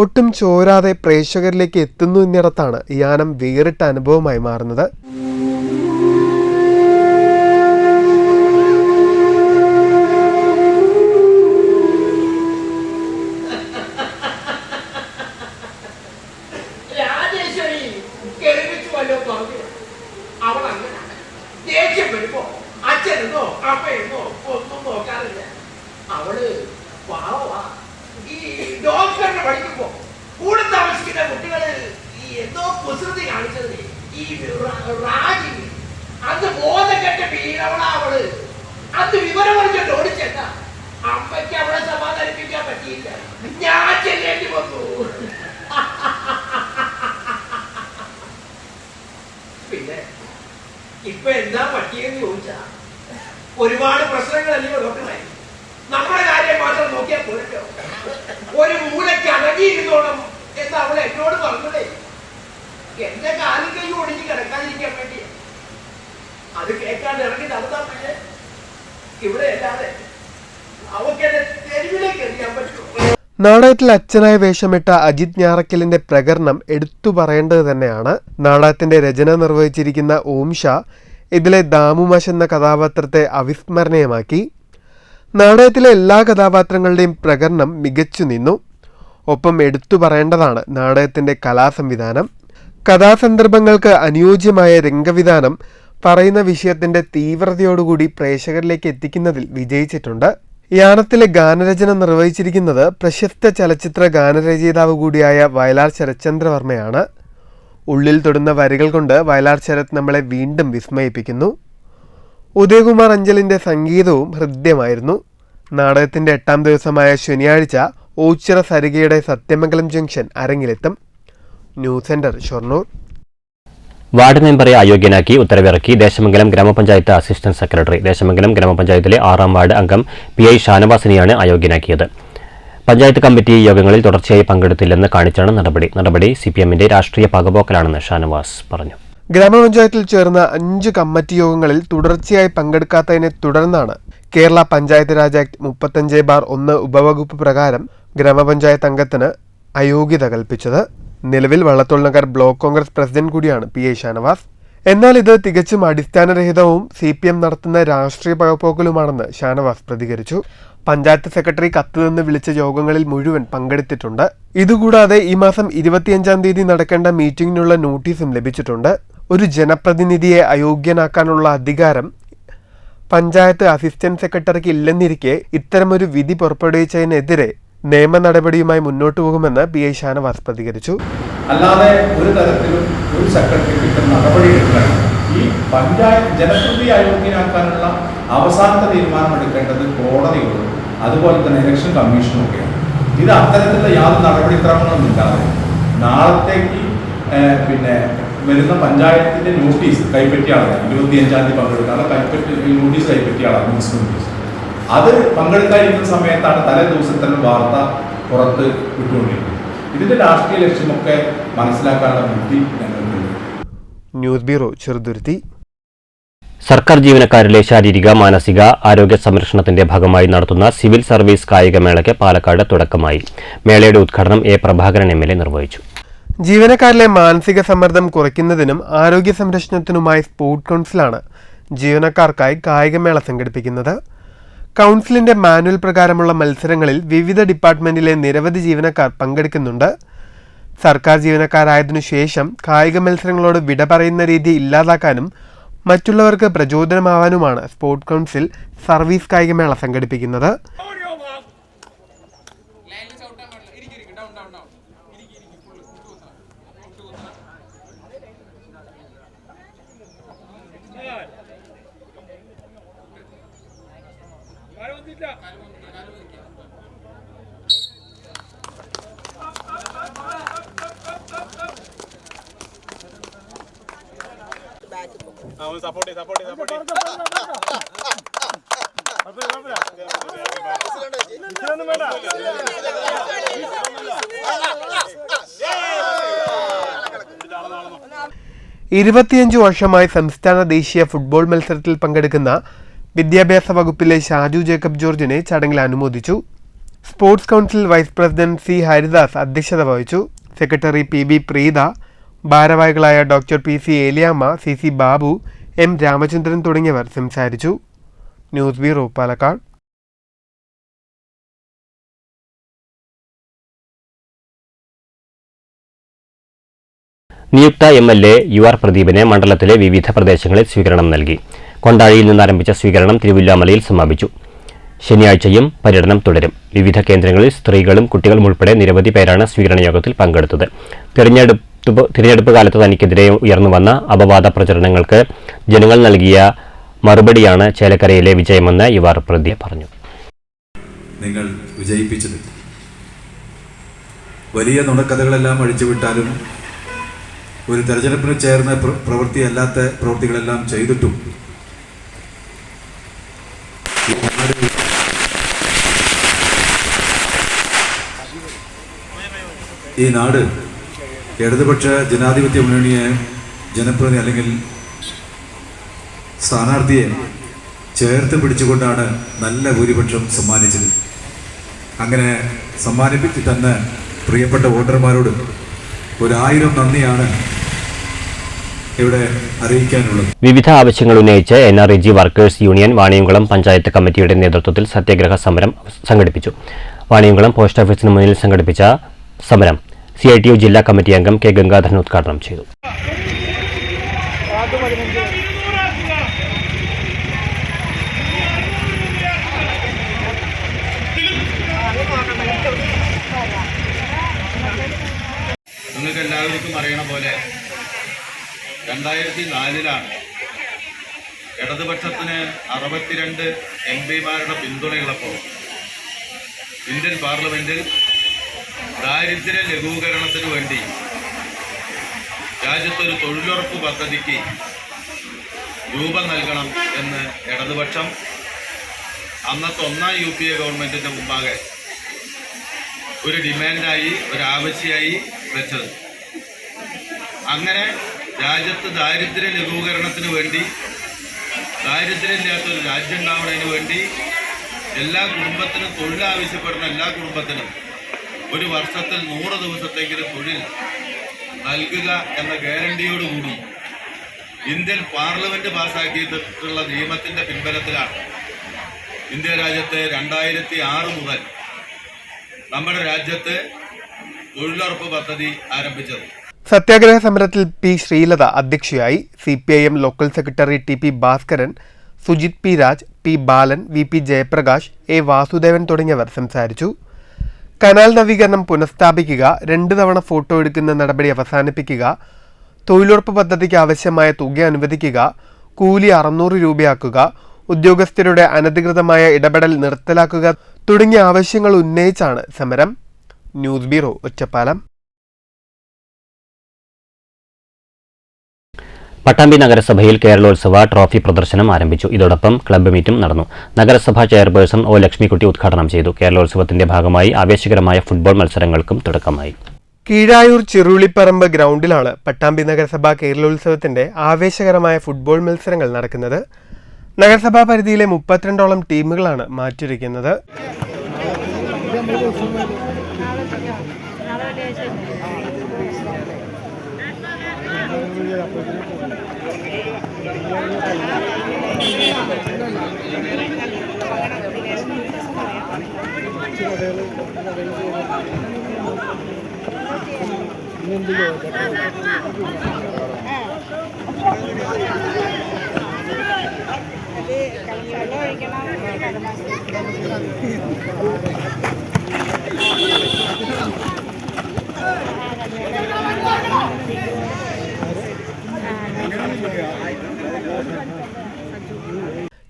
[SPEAKER 2] ഒട്ടും ചോരാതെ പ്രേക്ഷകരിലേക്ക് എത്തുന്നു എന്നിടത്താണ് യാനം വേറിട്ട അനുഭവമായി മാറുന്നത്.
[SPEAKER 10] ഇപ്പൊ എന്താ പറ്റിയെന്ന് ചോദിച്ചാ ഒരുപാട് പ്രശ്നങ്ങളല്ലേ ഡോക്ടറായി. നമ്മുടെ കാര്യം മാത്രം നോക്കിയാൽ പോരല്ലോ. ഒരു മൂലയ്ക്ക് അടങ്ങിയിരുന്നോണം എന്ന് അവൾ എന്നോട് പറഞ്ഞതേ എന്റെ കാലും കൈ ഒടിഞ്ഞ് കിടക്കാതിരിക്കാൻ വേണ്ടി. അത് കേൾക്കാണ്ട് ഇറങ്ങി നടത്താൻ പറ്റേ ഇവിടെ അല്ലാതെ അവക്ക് എന്നെ തെരുവിലേക്ക് എറിയാൻ പറ്റുമോ?
[SPEAKER 2] നാടകത്തിൽ അച്ഛനായ വേഷമിട്ട അജിത് ഞാറക്കലിന്റെ പ്രകടനം എടുത്തു പറയേണ്ടത് തന്നെയാണ്. നാടകത്തിന്റെ രചന നിർവഹിച്ചിരിക്കുന്ന ഓംഷ ഇതിലെ ദാമുമാഷ് എന്ന കഥാപാത്രത്തെ അവിസ്മരണീയമാക്കി. നാടകത്തിലെ എല്ലാ കഥാപാത്രങ്ങളുടെയും പ്രകടനം മികച്ചു നിന്നു. ഒപ്പം എടുത്തു പറയേണ്ടതാണ് നാടകത്തിന്റെ കലാസംവിധാനം. കഥാസന്ദർഭങ്ങൾക്ക് അനുയോജ്യമായ രംഗവിധാനം പറയുന്ന വിഷയത്തിന്റെ തീവ്രതയോടുകൂടി പ്രേക്ഷകരിലേക്ക് എത്തിക്കുന്നതിൽ വിജയിച്ചിട്ടുണ്ട്. യാനത്തിലെ ഗാനരചന നിർവഹിച്ചിരിക്കുന്നത് പ്രശസ്ത ചലച്ചിത്ര ഗാനരചയിതാവ് കൂടിയായ വയലാർ ശരത്ചന്ദ്രവർമ്മയാണ്. ഉള്ളിൽ തൊടുന്ന വരികൾ കൊണ്ട് വയലാർ ശരത് നമ്മളെ വീണ്ടും വിസ്മയിപ്പിക്കുന്നു. ഉദയകുമാർ അഞ്ചലിന്റെ സംഗീതവും ഹൃദ്യമായിരുന്നു. നാടകത്തിന്റെ 8ാം ദിവസമായ ശനിയാഴ്ച ഓച്ചിറ സരികയുടെ സത്യമംഗലം ജംഗ്ഷൻ അരങ്ങിലെത്തും. News centre, Shoranur.
[SPEAKER 1] വാർഡ് മെമ്പറെ അയോഗ്യനാക്കി ഉത്തരവിറക്കി ദേശമംഗലം ഗ്രാമപഞ്ചായത്ത് അസിസ്റ്റന്റ് സെക്രട്ടറി. ദേശമംഗലം ഗ്രാമപഞ്ചായത്തിലെ 6ാം വാർഡ് അംഗം PI ഷാനവാസിനെയാണ് അയോഗ്യനാക്കിയത്. പഞ്ചായത്ത് കമ്മിറ്റി യോഗങ്ങളിൽ തുടർച്ചയായി പങ്കെടുത്തില്ലെന്ന് കാണിച്ചാണ് നടപടി CPMന്റെ രാഷ്ട്രീയ പകപോക്കലാണെന്ന് ഷാനവാസ് പറഞ്ഞു.
[SPEAKER 2] ഗ്രാമപഞ്ചായത്തിൽ ചേർന്ന 5 കമ്മിറ്റി യോഗങ്ങളിൽ തുടർച്ചയായി പങ്കെടുക്കാത്തതിനെ തുടർന്നാണ് കേരള പഞ്ചായത്ത് രാജ് ആക്ട് 35/1 ഉപവകുപ്പ് പ്രകാരം ഗ്രാമപഞ്ചായത്ത് അംഗത്തിന് അയോഗ്യത കൽപ്പിച്ചത്. നിലവിൽ വള്ളത്തോൾ നഗർ ബ്ലോക്ക് കോൺഗ്രസ് പ്രസിഡന്റ് കൂടിയാണ് PI ഷാനവാസ്. എന്നാൽ ഇത് തികച്ചും അടിസ്ഥാനരഹിതവും CPM നടത്തുന്ന രാഷ്ട്രീയ പകപോക്കലുമാണെന്ന് ഷാനവാസ് പ്രതികരിച്ചു. പഞ്ചായത്ത് സെക്രട്ടറി കത്ത് നിന്ന് വിളിച്ച യോഗങ്ങളിൽ മുഴുവൻ പങ്കെടുത്തിട്ടുണ്ട്. ഇതുകൂടാതെ ഈ മാസം 25-ാം തീയതി നടക്കേണ്ട മീറ്റിംഗിനുള്ള നോട്ടീസും ലഭിച്ചിട്ടുണ്ട്. ഒരു ജനപ്രതിനിധിയെ അയോഗ്യനാക്കാനുള്ള അധികാരം പഞ്ചായത്ത് അസിസ്റ്റന്റ് സെക്രട്ടറിക്ക് ഇല്ലെന്നിരിക്കെ ഇത്തരമൊരു വിധി പുറപ്പെടുവിച്ചതിനെതിരെ നിയമ നടപടിയുമായി മുന്നോട്ടു പോകുമെന്ന് PI ഷാനവാസ് പ്രതികരിച്ചു.
[SPEAKER 7] അല്ലാതെ ഒരു തരത്തിലും ഒരു സെക്രട്ടറിക്ക് നടപടിയെടുക്കണം. ഈ പഞ്ചായത്ത് ജനപ്രതി അയോഗ്യനാക്കാനുള്ള അവസാനത്തെ തീരുമാനം എടുക്കേണ്ടത് കോടതികളും അതുപോലെ തന്നെ ഇലക്ഷൻ കമ്മീഷനും ഒക്കെയാണ്. ഇത് അത്തരത്തിലുള്ള യാതൊരു നടപടിക്രമങ്ങളൊന്നും ഇല്ലാതെ നാളത്തേക്ക് വരുന്ന പഞ്ചായത്തിന്റെ നോട്ടീസ് കൈപ്പറ്റിയ ആളാണ് 25-ാം തീയതി പങ്കെടുക്കാനുള്ള നോട്ടീസ് കൈപ്പറ്റിയ ആളാണ് മുനിസിപ്പൽ നോട്ടീസ്. അത് പങ്കെടുക്കാതിരിക്കുന്ന സമയത്താണ് തലേ ദിവസത്തിൽ തന്നെ വാർത്ത പുറത്ത് വിട്ടുകൊണ്ടിരിക്കുന്നത്. ഇതിന്റെ രാഷ്ട്രീയ ലക്ഷ്യമൊക്കെ മനസ്സിലാക്കാനുള്ള ബുദ്ധി ഞങ്ങൾക്കുണ്ട്.
[SPEAKER 2] News bureau, Cheruthuruthy.
[SPEAKER 1] സർക്കാർ ജീവനക്കാരിലെ ശാരീരിക മാനസിക ആരോഗ്യ സംരക്ഷണത്തിന്റെ ഭാഗമായി നടത്തുന്ന സിവിൽ സർവീസ് കായികമേളയ്ക്ക് പാലക്കാട് തുടക്കമായി. മേളയുടെ ഉദ്ഘാടനം എ. പ്രഭാകരൻ MLA നിർവഹിച്ചു.
[SPEAKER 2] ജീവനക്കാരിലെ മാനസിക സമ്മർദ്ദം കുറയ്ക്കുന്നതിനും ആരോഗ്യ സംരക്ഷണത്തിനുമായി സ്പോർട്സ് കൗൺസിലാണ് ജീവനക്കാർക്കായി കായികമേള സംഘടിപ്പിക്കുന്നത്. കൗൺസിലിന്റെ മാനുവൽ പ്രകാരമുള്ള മത്സരങ്ങളിൽ വിവിധ ഡിപ്പാർട്ട്മെന്റിലെ നിരവധി ജീവനക്കാർ പങ്കെടുക്കുന്നുണ്ട്. സർക്കാർ ജീവനക്കാരായതിനു ശേഷം കായിക മത്സരങ്ങളോട് വിട പറയുന്ന രീതി ഇല്ലാതാക്കാനും മറ്റുള്ളവർക്ക് പ്രചോദനമാവാനുമാണ് സ്പോർട്സ് കൗൺസിൽ സർവീസ് കായികമേള സംഘടിപ്പിക്കുന്നത്. ഇരുപത്തിയഞ്ച് വർഷമായി സംസ്ഥാന ദേശീയ ഫുട്ബോൾ മത്സരത്തിൽ പങ്കെടുക്കുന്ന വിദ്യാഭ്യാസ വകുപ്പിലെ ഷാജു ജേക്കബ് ജോർജിനെ ചടങ്ങിൽ അനുമോദിച്ചു. Sports council vice president C. Haridas അധ്യക്ഷത വഹിച്ചു. സെക്രട്ടറി PB പ്രീത, ഭാരവാഹികളായ doctor PC Aliyamma, CC Babu, M. Ramachandran തുടങ്ങിയവർ സംസാരിച്ചു. News bureau, Palakkad.
[SPEAKER 1] നിയുക്ത MLA UR പ്രദീപിന് മണ്ഡലത്തിലെ വിവിധ പ്രദേശങ്ങളിൽ സ്വീകരണം നൽകി. കൊണ്ടാഴിയിൽ നിന്നാരംഭിച്ച സ്വീകരണം തിരുവില്ലാമലയിൽ സമാപിച്ചു. ശനിയാഴ്ചയും പര്യടനം തുടരും. വിവിധ കേന്ദ്രങ്ങളിൽ സ്ത്രീകളും കുട്ടികളും ഉൾപ്പെടെ നിരവധി പേരാണ് സ്വീകരണ യോഗത്തിൽ പങ്കെടുത്തത്. തിരഞ്ഞെടുപ്പ് കാലത്ത് തനിക്കെതിരെ ഉയർന്നുവന്ന അപവാദ പ്രചരണങ്ങൾക്ക് ജനങ്ങൾ നൽകിയ മറുപടിയാണ് ചേലക്കരയിലെ വിജയമെന്ന് UR പ്രദീപ് പറഞ്ഞു.
[SPEAKER 11] നിങ്ങൾ വിജയിപ്പിച്ചത് വലിയ നുണക്കഥകളെല്ലാം അഴിച്ചുവിട്ടാലും ഒരു തെരഞ്ഞെടുപ്പിന് ചേർന്ന പ്രവൃത്തിയല്ലാത്ത പ്രവൃത്തികളെല്ലാം ചെയ്തിട്ടും ഈ നാട് ഇടതുപക്ഷ ജനാധിപത്യ മുന്നണിയെ ജനപ്രതിനിധി അല്ലെങ്കിൽ സ്ഥാനാർത്ഥിയെ ചേർത്ത് പിടിച്ചുകൊണ്ടാണ് നല്ല ഭൂരിപക്ഷം സമ്മാനിച്ചത്. അങ്ങനെ സമ്മാനിപ്പിച്ച് തന്നെ പ്രിയപ്പെട്ട വോട്ടർമാരോട് 1000 നന്ദിയാണ് ഇവിടെ അറിയിക്കാനുള്ളത്.
[SPEAKER 1] വിവിധ ആവശ്യങ്ങൾ ഉന്നയിച്ച് NREG workers union Vaniyamkulam panchayat കമ്മിറ്റിയുടെ നേതൃത്വത്തിൽ സത്യാഗ്രഹ സമരം സംഘടിപ്പിച്ചു. വാണിയംകുളം പോസ്റ്റ് ഓഫീസിന് മുന്നിൽ സംഘടിപ്പിച്ച സമരം CITU ജില്ലാ കമ്മിറ്റി അംഗം K. ഗംഗാധരൻ ഉദ്ഘാടനം ചെയ്തു.
[SPEAKER 5] നിങ്ങൾക്ക് എല്ലാവർക്കും അറിയണ പോലെ 2004 ഇടതുപക്ഷത്തിന് 62 MP-മാരുടെ പിന്തുണയുള്ളപ്പോൾ ഇന്ത്യൻ പാർലമെന്റിൽ ദാരിദ്ര്യ ലഘൂകരണത്തിന് വേണ്ടി രാജ്യത്തൊരു തൊഴിലുറപ്പ് പദ്ധതിക്ക് രൂപം നൽകണം എന്ന് ഇടതുപക്ഷം അന്നത്തെ 1ാം UPA ഗവൺമെന്റിന്റെ മുമ്പാകെ ഒരു ഡിമാൻഡായി, ഒരു ആവശ്യമായി വെച്ചത്. അങ്ങനെ രാജ്യത്ത് ദാരിദ്ര്യ ലഘൂകരണത്തിന് വേണ്ടി, ദാരിദ്ര്യമില്ലാത്തൊരു രാജ്യം ഉണ്ടാവുന്നതിന് വേണ്ടി എല്ലാ കുടുംബത്തിനും തൊഴിൽ ആവശ്യപ്പെടുന്ന എല്ലാ കുടുംബത്തിനും ഒരു വർഷത്തിൽ 100 ദിവസത്തേക്കൊരു തൊഴിൽ നൽകുക എന്ന ഗ്യാരണ്ടിയോടുകൂടി ഇന്ത്യൻ പാർലമെന്റ് പാസ്സാക്കിയിട്ടുള്ള നിയമത്തിന്റെ പിൻബലത്തിലാണ് ഇന്ത്യ രാജ്യത്ത് 2006 മുതൽ നമ്മുടെ രാജ്യത്ത് തൊഴിലുറപ്പ് പദ്ധതി ആരംഭിച്ചത്.
[SPEAKER 2] സത്യാഗ്രഹ സമരത്തിൽ P. ശ്രീലത അധ്യക്ഷയായി. CPIM local secretary TP Bhaskaran, Sujith P. Raj, P. Balan, VP Jayaprakash, A. Vasudevan തുടങ്ങിയവർ സംസാരിച്ചു. കനാൽ നവീകരണം പുനഃസ്ഥാപിക്കുക, 2 തവണ ഫോട്ടോ എടുക്കുന്ന നടപടി അവസാനിപ്പിക്കുക, തൊഴിലുറപ്പ് പദ്ധതിക്ക് ആവശ്യമായ തുക അനുവദിക്കുക, കൂലി 600 രൂപയാക്കുക, ഉദ്യോഗസ്ഥരുടെ അനധികൃതമായ ഇടപെടൽ നിർത്തലാക്കുക തുടങ്ങിയ ആവശ്യങ്ങൾ ഉന്നയിച്ചാണ് സമരം. News bureau, Ottapalam.
[SPEAKER 1] പട്ടാമ്പി നഗരസഭയിൽ കേരളോത്സവ ട്രോഫി പ്രദർശനം ആരംഭിച്ചു. ഇതോടൊപ്പം ക്ലബ്ബ് മീറ്റും നടന്നു. നഗരസഭാ ചെയർപേഴ്സൺ ഒ ലക്ഷ്മിക്കുട്ടി ഉദ്ഘാടനം ചെയ്തു. കേരളോത്സവത്തിന്റെ ഭാഗമായി ആവേശകരമായ ഫുട്ബോൾ മത്സരങ്ങൾക്കും തുടക്കമായി.
[SPEAKER 2] കീഴായൂർ ചെറുളിപ്പറമ്പ് ഗ്രൗണ്ടിലാണ് പട്ടാമ്പി നഗരസഭാ കേരളോത്സവത്തിന്റെ ആവേശകരമായ ഫുട്ബോൾ മത്സരങ്ങൾ നടക്കുന്നത്. നഗരസഭാ പരിധിയിലെ 32ഓളം ടീമുകളാണ് മാറ്റുരയ്ക്കുന്നത്.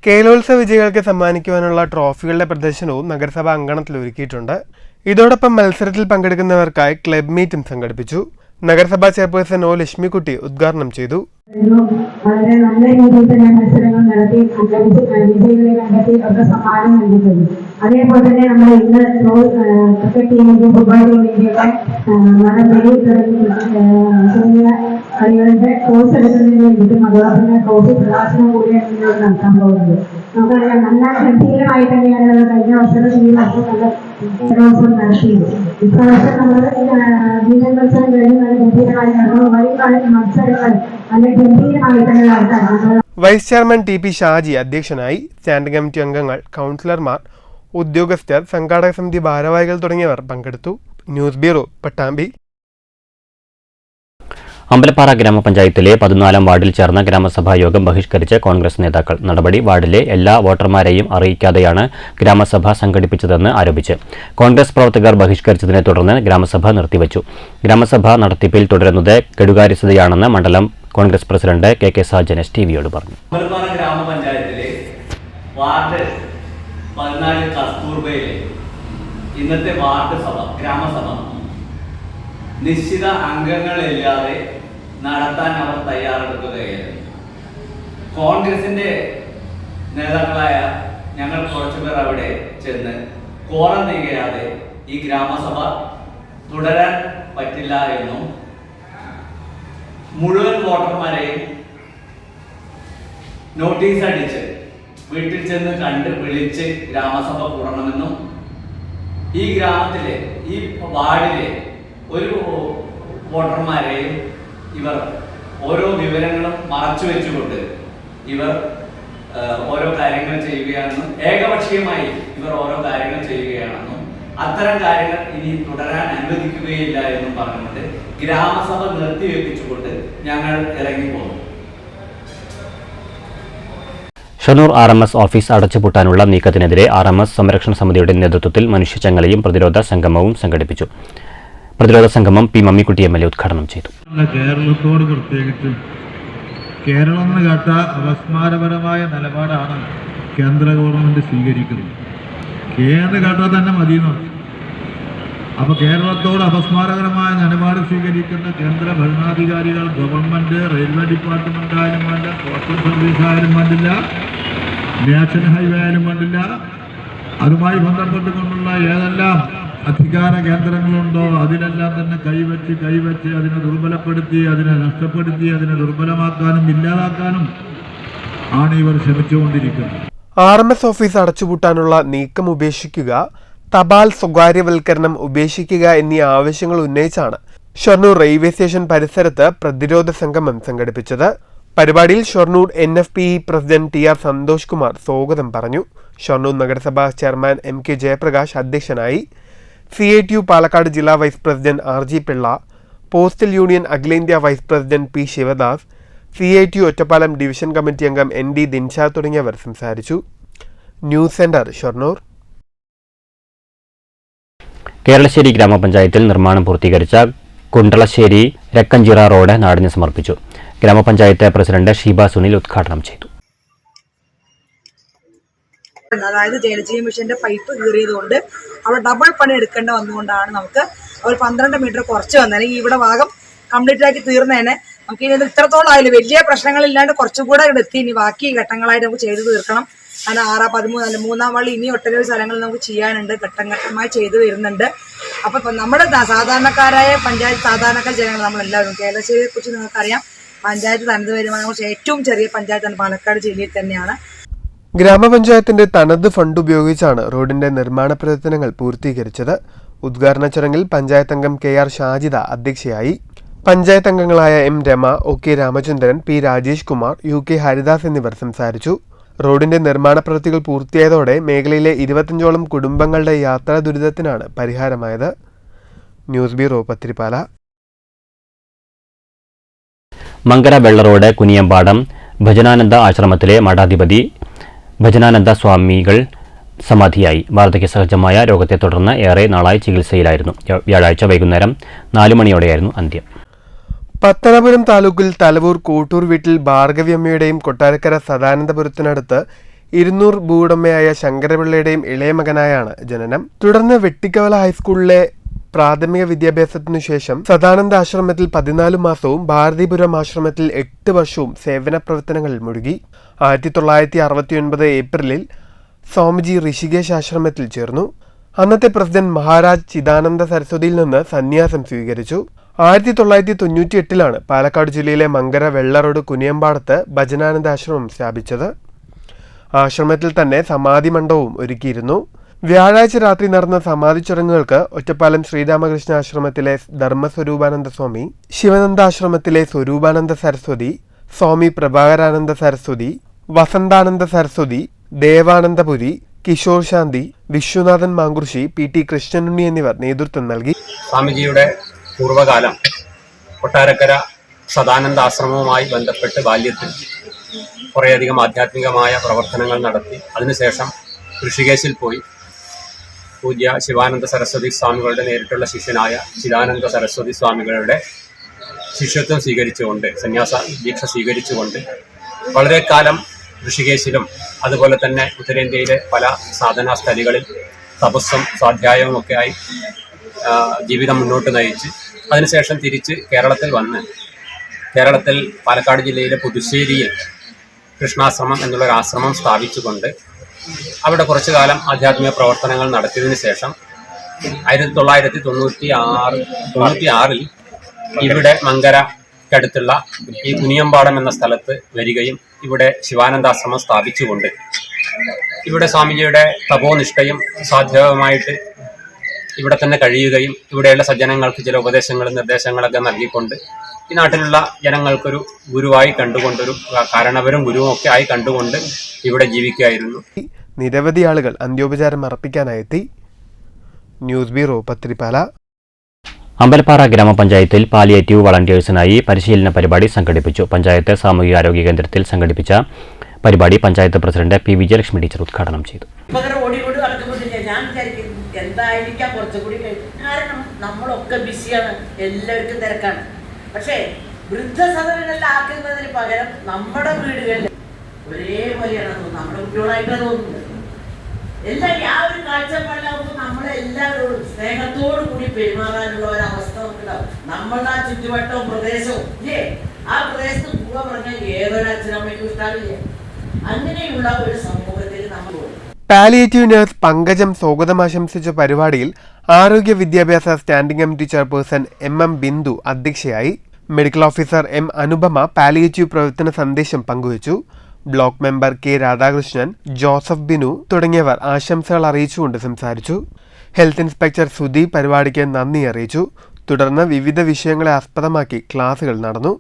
[SPEAKER 2] കേരളോത്സവ വിജയികൾക്ക് സമ്മാനിക്കുവാനുള്ള ട്രോഫികളുടെ പ്രദർശനവും നഗരസഭാ അങ്കണത്തിൽ ഒരുക്കിയിട്ടുണ്ട്. ഇതോടൊപ്പം മത്സരത്തിൽ പങ്കെടുക്കുന്നവർക്കായി ക്ലബ് മീറ്റും സംഘടിപ്പിച്ചു. നഗരസഭാ ചെയർപേഴ്സൺ ഒ ലക്ഷ്മിക്കുട്ടി ഉദ്ഘാടനം ചെയ്തു.
[SPEAKER 12] വളരെ നല്ല രീതിയിൽ തന്നെ മത്സരങ്ങൾ നടത്തി വിജയികളെ കണ്ടെത്തി അവർക്ക് സമ്മാനം നൽകിയിട്ടുണ്ട്. അതേപോലെ തന്നെ നമ്മൾ ഇന്ന് ക്രിക്കറ്റ് ടീമിന്റെയും ഫുട്ബോൾ ടീമിന്റെയൊക്കെ നടപടി തുടങ്ങിയ കളികളുടെ കോഴ്സ് എടുക്കുന്നതിന് വേണ്ടിയിട്ടും അതോടൊപ്പം തന്നെ ട്രോഫി പ്രകാശനം കൂടിയാണ് നടത്താൻ പോകുന്നത്. നമുക്കറിയാം, നല്ല ഗംഭീരമായി തന്നെയാണ് കഴിഞ്ഞ വർഷത്തെ ഈ വർഷം നല്ല കേരളോത്സവം നടത്തിയത്. ഇപ്രാവശ്യം നമ്മൾ വീരൻ മത്സരം കഴിഞ്ഞ് നല്ല ഗംഭീരമായി നടന്നു. വരും മത്സരങ്ങൾ നല്ല ഗംഭീരമായി തന്നെ നടത്താൻ.
[SPEAKER 2] Vice chairman T P Shaji അധ്യക്ഷനായി. സ്റ്റാൻഡിംഗ് കമ്മിറ്റി അംഗങ്ങൾ, കൗൺസിലർമാർ, ഉദ്യോഗസ്ഥർ, സംഘാടക സമിതി ഭാരവാഹികൾ തുടങ്ങിയവർ പങ്കെടുത്തു. News bureau, Pattambi.
[SPEAKER 1] അമ്പലപ്പാറ ഗ്രാമപഞ്ചായത്തിലെ 14-ാം വാർഡിൽ ചേർന്ന ഗ്രാമസഭാ യോഗം ബഹിഷ്കരിച്ച് കോൺഗ്രസ് നേതാക്കൾ. നടപടി വാർഡിലെ എല്ലാ വോട്ടർമാരെയും അറിയിക്കാതെയാണ് ഗ്രാമസഭ സംഘടിപ്പിച്ചതെന്ന് ആരോപിച്ച് കോൺഗ്രസ് പ്രവർത്തകർ ബഹിഷ്കരിച്ചതിനെ തുടർന്ന് ഗ്രാമസഭ നിർത്തിവച്ചു. ഗ്രാമസഭ നടത്തിപ്പിൽ തുടരുന്നത് കെടുകാര്യസ്ഥതയാണെന്ന് മണ്ഡലം കോൺഗ്രസ് പ്രസിഡന്റ് കെ കെ സാജനസ് ടിവിയോട് പറഞ്ഞു.
[SPEAKER 6] അമ്പലപ്പാറ ഗ്രാമപഞ്ചായത്തിലെ വാർഡ് 14 കസ്തൂർബയിലെ ഇന്നത്തെ വാർഡ് സഭ, ഗ്രാമസഭ നിശ്ചിത അംഗങ്ങളില്ലാതെ നടത്താൻ അവർ തയ്യാറെടുക്കുകയായിരുന്നു. കോൺഗ്രസിന്റെ നേതാക്കളായ ഞങ്ങൾ കുറച്ചുപേർ അവിടെ ചെന്ന് കോറം തികയാതെ ഈ ഗ്രാമസഭ തുടരാൻ പറ്റില്ല എന്നും മുഴുവൻ വോട്ടർമാരെയും നോട്ടീസ് അടിച്ച് വീട്ടിൽ ചെന്ന് കണ്ട് വിളിച്ച് ഗ്രാമസഭ കൂടണമെന്നും ഈ ഗ്രാമത്തിലെ ഈ വാർഡിലെ ഒരു വോട്ടർമാരെയും ഇവർ ഓരോ വിവരങ്ങളും മറച്ചു വെച്ചുകൊണ്ട് ഇവർ ഓരോ കാര്യങ്ങൾ ചെയ്യുകയാണെന്നും ഏകപക്ഷീയമായി ഇവർ ഓരോ കാര്യങ്ങൾ ചെയ്യുകയാണെന്നും അത്തരം കാര്യങ്ങൾ ഇനി തുടരാൻ അനുവദിക്കുകയില്ല എന്നും പറഞ്ഞുകൊണ്ട് ഗ്രാമസഭ നിർത്തിവെപ്പിച്ചുകൊണ്ട് ഞങ്ങൾ ഇറങ്ങിപ്പോകും.
[SPEAKER 1] ഷൊർണൂർ RMS ഓഫീസ് അടച്ചുപൂട്ടാനുള്ള നീക്കത്തിനെതിരെ RMS സംരക്ഷണ സമിതിയുടെ നേതൃത്വത്തിൽ മനുഷ്യച്ചങ്ങലയും പ്രതിരോധ സംഗമവും സംഘടിപ്പിച്ചു. പ്രതിരോധ സംഗമം പി മമ്മിക്കുട്ടി MLA ഉദ്ഘാടനം ചെയ്തു.
[SPEAKER 13] കേരളത്തോട് പ്രത്യേകിച്ചും കേരളം എന്ന് കേട്ട അപസ്മാരപരമായ നിലപാടാണ് കേന്ദ്ര ഗവൺമെന്റ് സ്വീകരിക്കുന്നത്. കേന്ദ്ര കേട്ടാൽ തന്നെ മതിയെന്ന്. അപ്പോൾ കേരളത്തോട് അപസ്മാരകരമായ നിലപാട് സ്വീകരിക്കുന്ന കേന്ദ്ര ഭരണാധികാരികൾ, ഗവൺമെന്റ്, റെയിൽവേ ഡിപ്പാർട്ട്മെന്റ് ആയാലും വേണ്ട, പോസ്റ്റൽ സർവീസ് ആയാലും വേണ്ടില്ല, നാഷണൽ ഹൈവേ ആയാലും വേണ്ടില്ല, അതുമായി ബന്ധപ്പെട്ടുകൊണ്ടുള്ള ഏതെല്ലാം അധികാര കേന്ദ്രങ്ങളുണ്ടോ അതിലെല്ലാം തന്നെ കൈവച്ച് അതിനെ ദുർബലപ്പെടുത്തി, അതിനെ നഷ്ടപ്പെടുത്തി, അതിനെ ദുർബലമാക്കാനും ഇല്ലാതാക്കാനും ആണ് ഇവർ ശ്രമിച്ചുകൊണ്ടിരിക്കുന്നത്.
[SPEAKER 2] RMS ഓഫീസ് അടച്ചുപൂട്ടാനുള്ള നീക്കം ഉപേക്ഷിക്കുക, തപാൽ സ്വകാര്യവൽക്കരണം ഉപേക്ഷിക്കുക എന്നീ ആവശ്യങ്ങൾ ഉന്നയിച്ചാണ് ഷൊർണൂർ റെയിൽവേ സ്റ്റേഷൻ പരിസരത്ത് പ്രതിരോധ സംഗമം സംഘടിപ്പിച്ചത്. പരിപാടിയിൽ Shoranur NFPE president TR Santhosh Kumar സ്വാഗതം പറഞ്ഞു. ഷൊർണൂർ നഗരസഭാ ചെയർമാൻ MK ജയപ്രകാശ് അധ്യക്ഷനായി. CITU പാലക്കാട് ജില്ലാ vice president RG Pillai, postal union അഖിലേന്ത്യാ vice president P Sivadas, CITU Ottapalam division committee അംഗം ND ദിൻഷ തുടങ്ങിയവർ സംസാരിച്ചു. News centre, Shoranur.
[SPEAKER 1] കേരളശ്ശേരി ഗ്രാമപഞ്ചായത്തിൽ നിർമ്മാണം പൂർത്തീകരിച്ച കുണ്ടളശ്ശേരി രക്കഞ്ചിറ റോഡ് നാടിന് സമർപ്പിച്ചു. ഗ്രാമപഞ്ചായത്ത് പ്രസിഡന്റ് ഷീബ സുനിൽ ഉദ്ഘാടനം ചെയ്തു.
[SPEAKER 14] അതായത് ജലജീവൻ മിഷന്റെ പൈപ്പ് കീറിയതുകൊണ്ട് അവിടെ ഡബിൾ പണി എടുക്കേണ്ട വന്നുകൊണ്ടാണ് നമുക്ക് ഒരു 12 മീറ്റർ കുറച്ച് വന്നത്. അല്ലെങ്കിൽ ഇവിടെ ഭാഗം കംപ്ലീറ്റ് ആക്കി തീർന്നതിനെ നമുക്ക് ഇനി ഇത്രത്തോളം ആയാലും വലിയ പ്രശ്നങ്ങളില്ലാണ്ട് കുറച്ചുകൂടെ ഇവിടെ എത്തി. ഇനി ബാക്കി ഘട്ടങ്ങളായിട്ട് നമുക്ക് ചെയ്തു തീർക്കണം. കാരണം 6, 13 അല്ല 3-ാം വള്ളി ഇനി ഒട്ടനവധി സ്ഥലങ്ങളിൽ നമുക്ക് ചെയ്യാനുണ്ട്. ഘട്ടമായി ചെയ്തു വരുന്നുണ്ട്. അപ്പം നമ്മുടെ സാധാരണക്കാരായ പഞ്ചായത്ത് സാധാരണക്കാർ ജനങ്ങൾ നമ്മളെല്ലാവരും കേരളശ്ശേരിയെ കുറിച്ച് നിങ്ങൾക്കറിയാം. പഞ്ചായത്ത് തനത് വരുമാനം കുറിച്ച് ഏറ്റവും ചെറിയ പഞ്ചായത്താണ് പാലക്കാട് ജില്ലയിൽ തന്നെയാണ്.
[SPEAKER 2] ഗ്രാമപഞ്ചായത്തിന്റെ തനത് ഫണ്ട് ഉപയോഗിച്ചാണ് റോഡിന്റെ നിർമ്മാണ പ്രവർത്തനങ്ങൾ പൂർത്തീകരിച്ചത്. ഉദ്ഘാടന ചടങ്ങിൽ പഞ്ചായത്ത് അംഗം KR ഷാജിദ അധ്യക്ഷയായി. പഞ്ചായത്ത് അംഗങ്ങളായ M Rama, OK Ramachandran, P Rajesh Kumar, UK Haridas എന്നിവർ സംസാരിച്ചു. റോഡിന്റെ നിർമ്മാണ പ്രവൃത്തികൾ പൂർത്തിയായതോടെ മേഖലയിലെ 25ഓളം കുടുംബങ്ങളുടെ യാത്രാ ദുരിതത്തിനാണ് പരിഹാരമായത്. News bureau, Pathirippala.
[SPEAKER 1] മങ്കര വെള്ളറോഡ് കുനിയമ്പാടം ഭജനാനന്ദ ആശ്രമത്തിലെ മഠാധിപതി ഭജനാനന്ദ സ്വാമികൾ സമാധിയായി. വാർദ്ധക്യ സഹജമായ രോഗത്തെ തുടർന്ന് ഏറെ നാളായി ചികിത്സയിലായിരുന്നു. വ്യാഴാഴ്ച വൈകുന്നേരം 4 മണിയോടെയായിരുന്നു അന്ത്യം.
[SPEAKER 2] പത്തനാപുരം താലൂക്കിൽ തലവൂർ കൂട്ടൂർ വീട്ടിൽ ഭാർഗവിയമ്മയുടെയും കൊട്ടാരക്കര സദാനന്ദപുരത്തിനടുത്ത് 200 ഭൂവുടമയായ ശങ്കരപിള്ളയുടെയും ഇളയ മകനായാണ് ജനനം. തുടർന്ന് വെട്ടിക്കവല ഹൈസ്കൂളിലെ പ്രാഥമിക വിദ്യാഭ്യാസത്തിനു ശേഷം സദാനന്ദ ആശ്രമത്തിൽ 14 മാസവും ഭാരതീപുരം ആശ്രമത്തിൽ 8 വർഷവും സേവന പ്രവർത്തനങ്ങളിൽ മുഴുകി. 1969 ഏപ്രിലിൽ സ്വാമിജി ഋഷികേശ് ആശ്രമത്തിൽ ചേർന്നു. അന്നത്തെ പ്രസിഡന്റ് മഹാരാജ് ചിദാനന്ദ സരസ്വതിയിൽ നിന്ന് സന്യാസം സ്വീകരിച്ചു. 1998 പാലക്കാട് ജില്ലയിലെ മങ്കര വെള്ളറോഡ് കുനിയമ്പാടത്ത് ഭജനാനന്ദ ആശ്രമം സ്ഥാപിച്ചത്. ആശ്രമത്തിൽ തന്നെ സമാധി മണ്ഡപവും ഒരുക്കിയിരുന്നു. വ്യാഴാഴ്ച രാത്രി നടന്ന സമാധി ചടങ്ങുകൾക്ക് ഒറ്റപ്പാലം ശ്രീരാമകൃഷ്ണ ആശ്രമത്തിലെ ധർമ്മസ്വരൂപാനന്ദ സ്വാമി, ശിവനന്ദാശ്രമത്തിലെ സ്വരൂപാനന്ദ സരസ്വതി, സ്വാമി പ്രഭാകരാനന്ദ സരസ്വതി, വസന്താനന്ദ സരസ്വതി, ദേവാനന്ദപുരി, കിഷോർ ശാന്തി, വിശ്വനാഥൻ മാങ്കുർശി, PT കൃഷ്ണനുണ്ണി എന്നിവർ നേതൃത്വം നൽകി.
[SPEAKER 15] സ്വാമിജിയുടെ പൂർവ്വകാലം കൊട്ടാരക്കര സദാനന്ദ ആശ്രമവുമായി ബന്ധപ്പെട്ട് ബാല്യത്തിൽ കുറേയധികം ആധ്യാത്മികമായ പ്രവർത്തനങ്ങൾ നടത്തി. അതിനുശേഷം ഋഷികേശിൽ പോയി പൂജ്യ ശിവാനന്ദ സരസ്വതി സ്വാമികളുടെ നേരിട്ടുള്ള ശിഷ്യനായ ചിദാനന്ദ സരസ്വതി സ്വാമികളുടെ ശിഷ്യത്വം സ്വീകരിച്ചുകൊണ്ട്, സന്യാസ ദീക്ഷ സ്വീകരിച്ചുകൊണ്ട് വളരെ കാലം ഋഷികേശിലും അതുപോലെ തന്നെ ഉത്തരേന്ത്യയിലെ പല സാധനാ സ്ഥലികളിൽ തപസ്സും സ്വാധ്യായവും ഒക്കെയായി ജീവിതം മുന്നോട്ട് നയിച്ച് അതിനുശേഷം തിരിച്ച് കേരളത്തിൽ വന്ന് കേരളത്തിൽ പാലക്കാട് ജില്ലയിലെ പുതുശ്ശേരിയിൽ കൃഷ്ണാശ്രമം എന്നുള്ളൊരാശ്രമം സ്ഥാപിച്ചുകൊണ്ട് അവിടെ കുറച്ചു കാലം ആധ്യാത്മിക പ്രവർത്തനങ്ങൾ നടത്തിയതിനു ശേഷം 1996 ഇവിടെ മങ്കരക്കടുത്തുള്ള ഈ കുനിയമ്പാടം എന്ന സ്ഥലത്ത് വരികയും ഇവിടെ ശിവാനന്ദാശ്രമം സ്ഥാപിച്ചുകൊണ്ട് ഇവിടെ സ്വാമിജിയുടെ തപോനിഷ്ഠയും സാധ്യവുമായിട്ട് ഇവിടെ തന്നെ കഴിയുകയും ഇവിടെയുള്ള സജ്ജനങ്ങൾക്ക് ചില ഉപദേശങ്ങളും നിർദ്ദേശങ്ങളൊക്കെ നൽകിക്കൊണ്ട് ഈ നാട്ടിലുള്ള ജനങ്ങൾക്കൊരു ഗുരുവായി കണ്ടുകൊണ്ടൊരു കാരണവരും ഗുരുവും ഒക്കെ ആയി കണ്ടുകൊണ്ട് ഇവിടെ ജീവിക്കുകയായിരുന്നു.
[SPEAKER 2] നിരവധി ആളുകൾ അന്ത്യോപചാരം അർപ്പിക്കാനായെത്തി. News bureau, Pathirippala.
[SPEAKER 1] അമ്പലപ്പാറ ഗ്രാമപഞ്ചായത്തിൽ പാലിയേറ്റീവ് വളണ്ടിയേഴ്സിനായി പരിശീലന പരിപാടി സംഘടിപ്പിച്ചു. പഞ്ചായത്ത് സാമൂഹികാരോഗ്യ കേന്ദ്രത്തിൽ സംഘടിപ്പിച്ച പരിപാടി panchayat president P Vijayalakshmi teacher ഉദ്ഘാടനം ചെയ്തു.
[SPEAKER 16] ഞാൻ വിചാരിക്കുന്നു എന്തായിരിക്കാം കുറച്ചുകൂടി കാരണം നമ്മളൊക്കെ ബിസിയാണ്, എല്ലാവർക്കും തിരക്കാണ്. പക്ഷേ വൃദ്ധസദനങ്ങളിൽ ആക്കുന്നതിന് പകരം നമ്മുടെ വീടുകളിൽ ഒരേപോലെയാണ് തോന്നുന്നത്. നമ്മുടെ കുട്ടികളായിട്ടാണ് തോന്നുന്നത്. എല്ലാവരും ആ ഒരു കാഴ്ചപ്പാടിലാവുമ്പോൾ നമ്മളെല്ലാവരോടും സ്നേഹത്തോടു കൂടി പെരുമാറാനുള്ള ഒരവസ്ഥ നമുക്കുണ്ടാവും. നമ്മളുടെ ആ ചുറ്റുവട്ടവും പ്രദേശവും ഇല്ലേ, ആ പ്രദേശത്ത് പോകാൻ പറഞ്ഞാൽ ഏതൊരു അച്ഛനമ്മയ്ക്കും ഇഷ്ടാവില്ല. അങ്ങനെയുള്ള ഒരു സമൂഹത്തിൽ നമ്മൾ
[SPEAKER 2] പാലിയേറ്റീവ് നഴ്സ് പങ്കജം സ്വാഗതം ആശംസിച്ച പരിപാടിയിൽ ആരോഗ്യ വിദ്യാഭ്യാസ standing committee chairperson MM Bindu അധ്യക്ഷയായി. Medical officer M Anupama palliative പ്രവർത്തന സന്ദേശം പങ്കുവച്ചു. Block member K Radhakrishnan, Joseph Binu തുടങ്ങിയവർ ആശംസകൾ അറിയിച്ചുകൊണ്ട് സംസാരിച്ചു. ഹെൽത്ത് ഇൻസ്പെക്ടർ സുധി പരിപാടിക്ക് നന്ദി അറിയിച്ചു. തുടർന്ന് വിവിധ വിഷയങ്ങളെ ആസ്പദമാക്കി ക്ലാസുകൾ നടന്നു.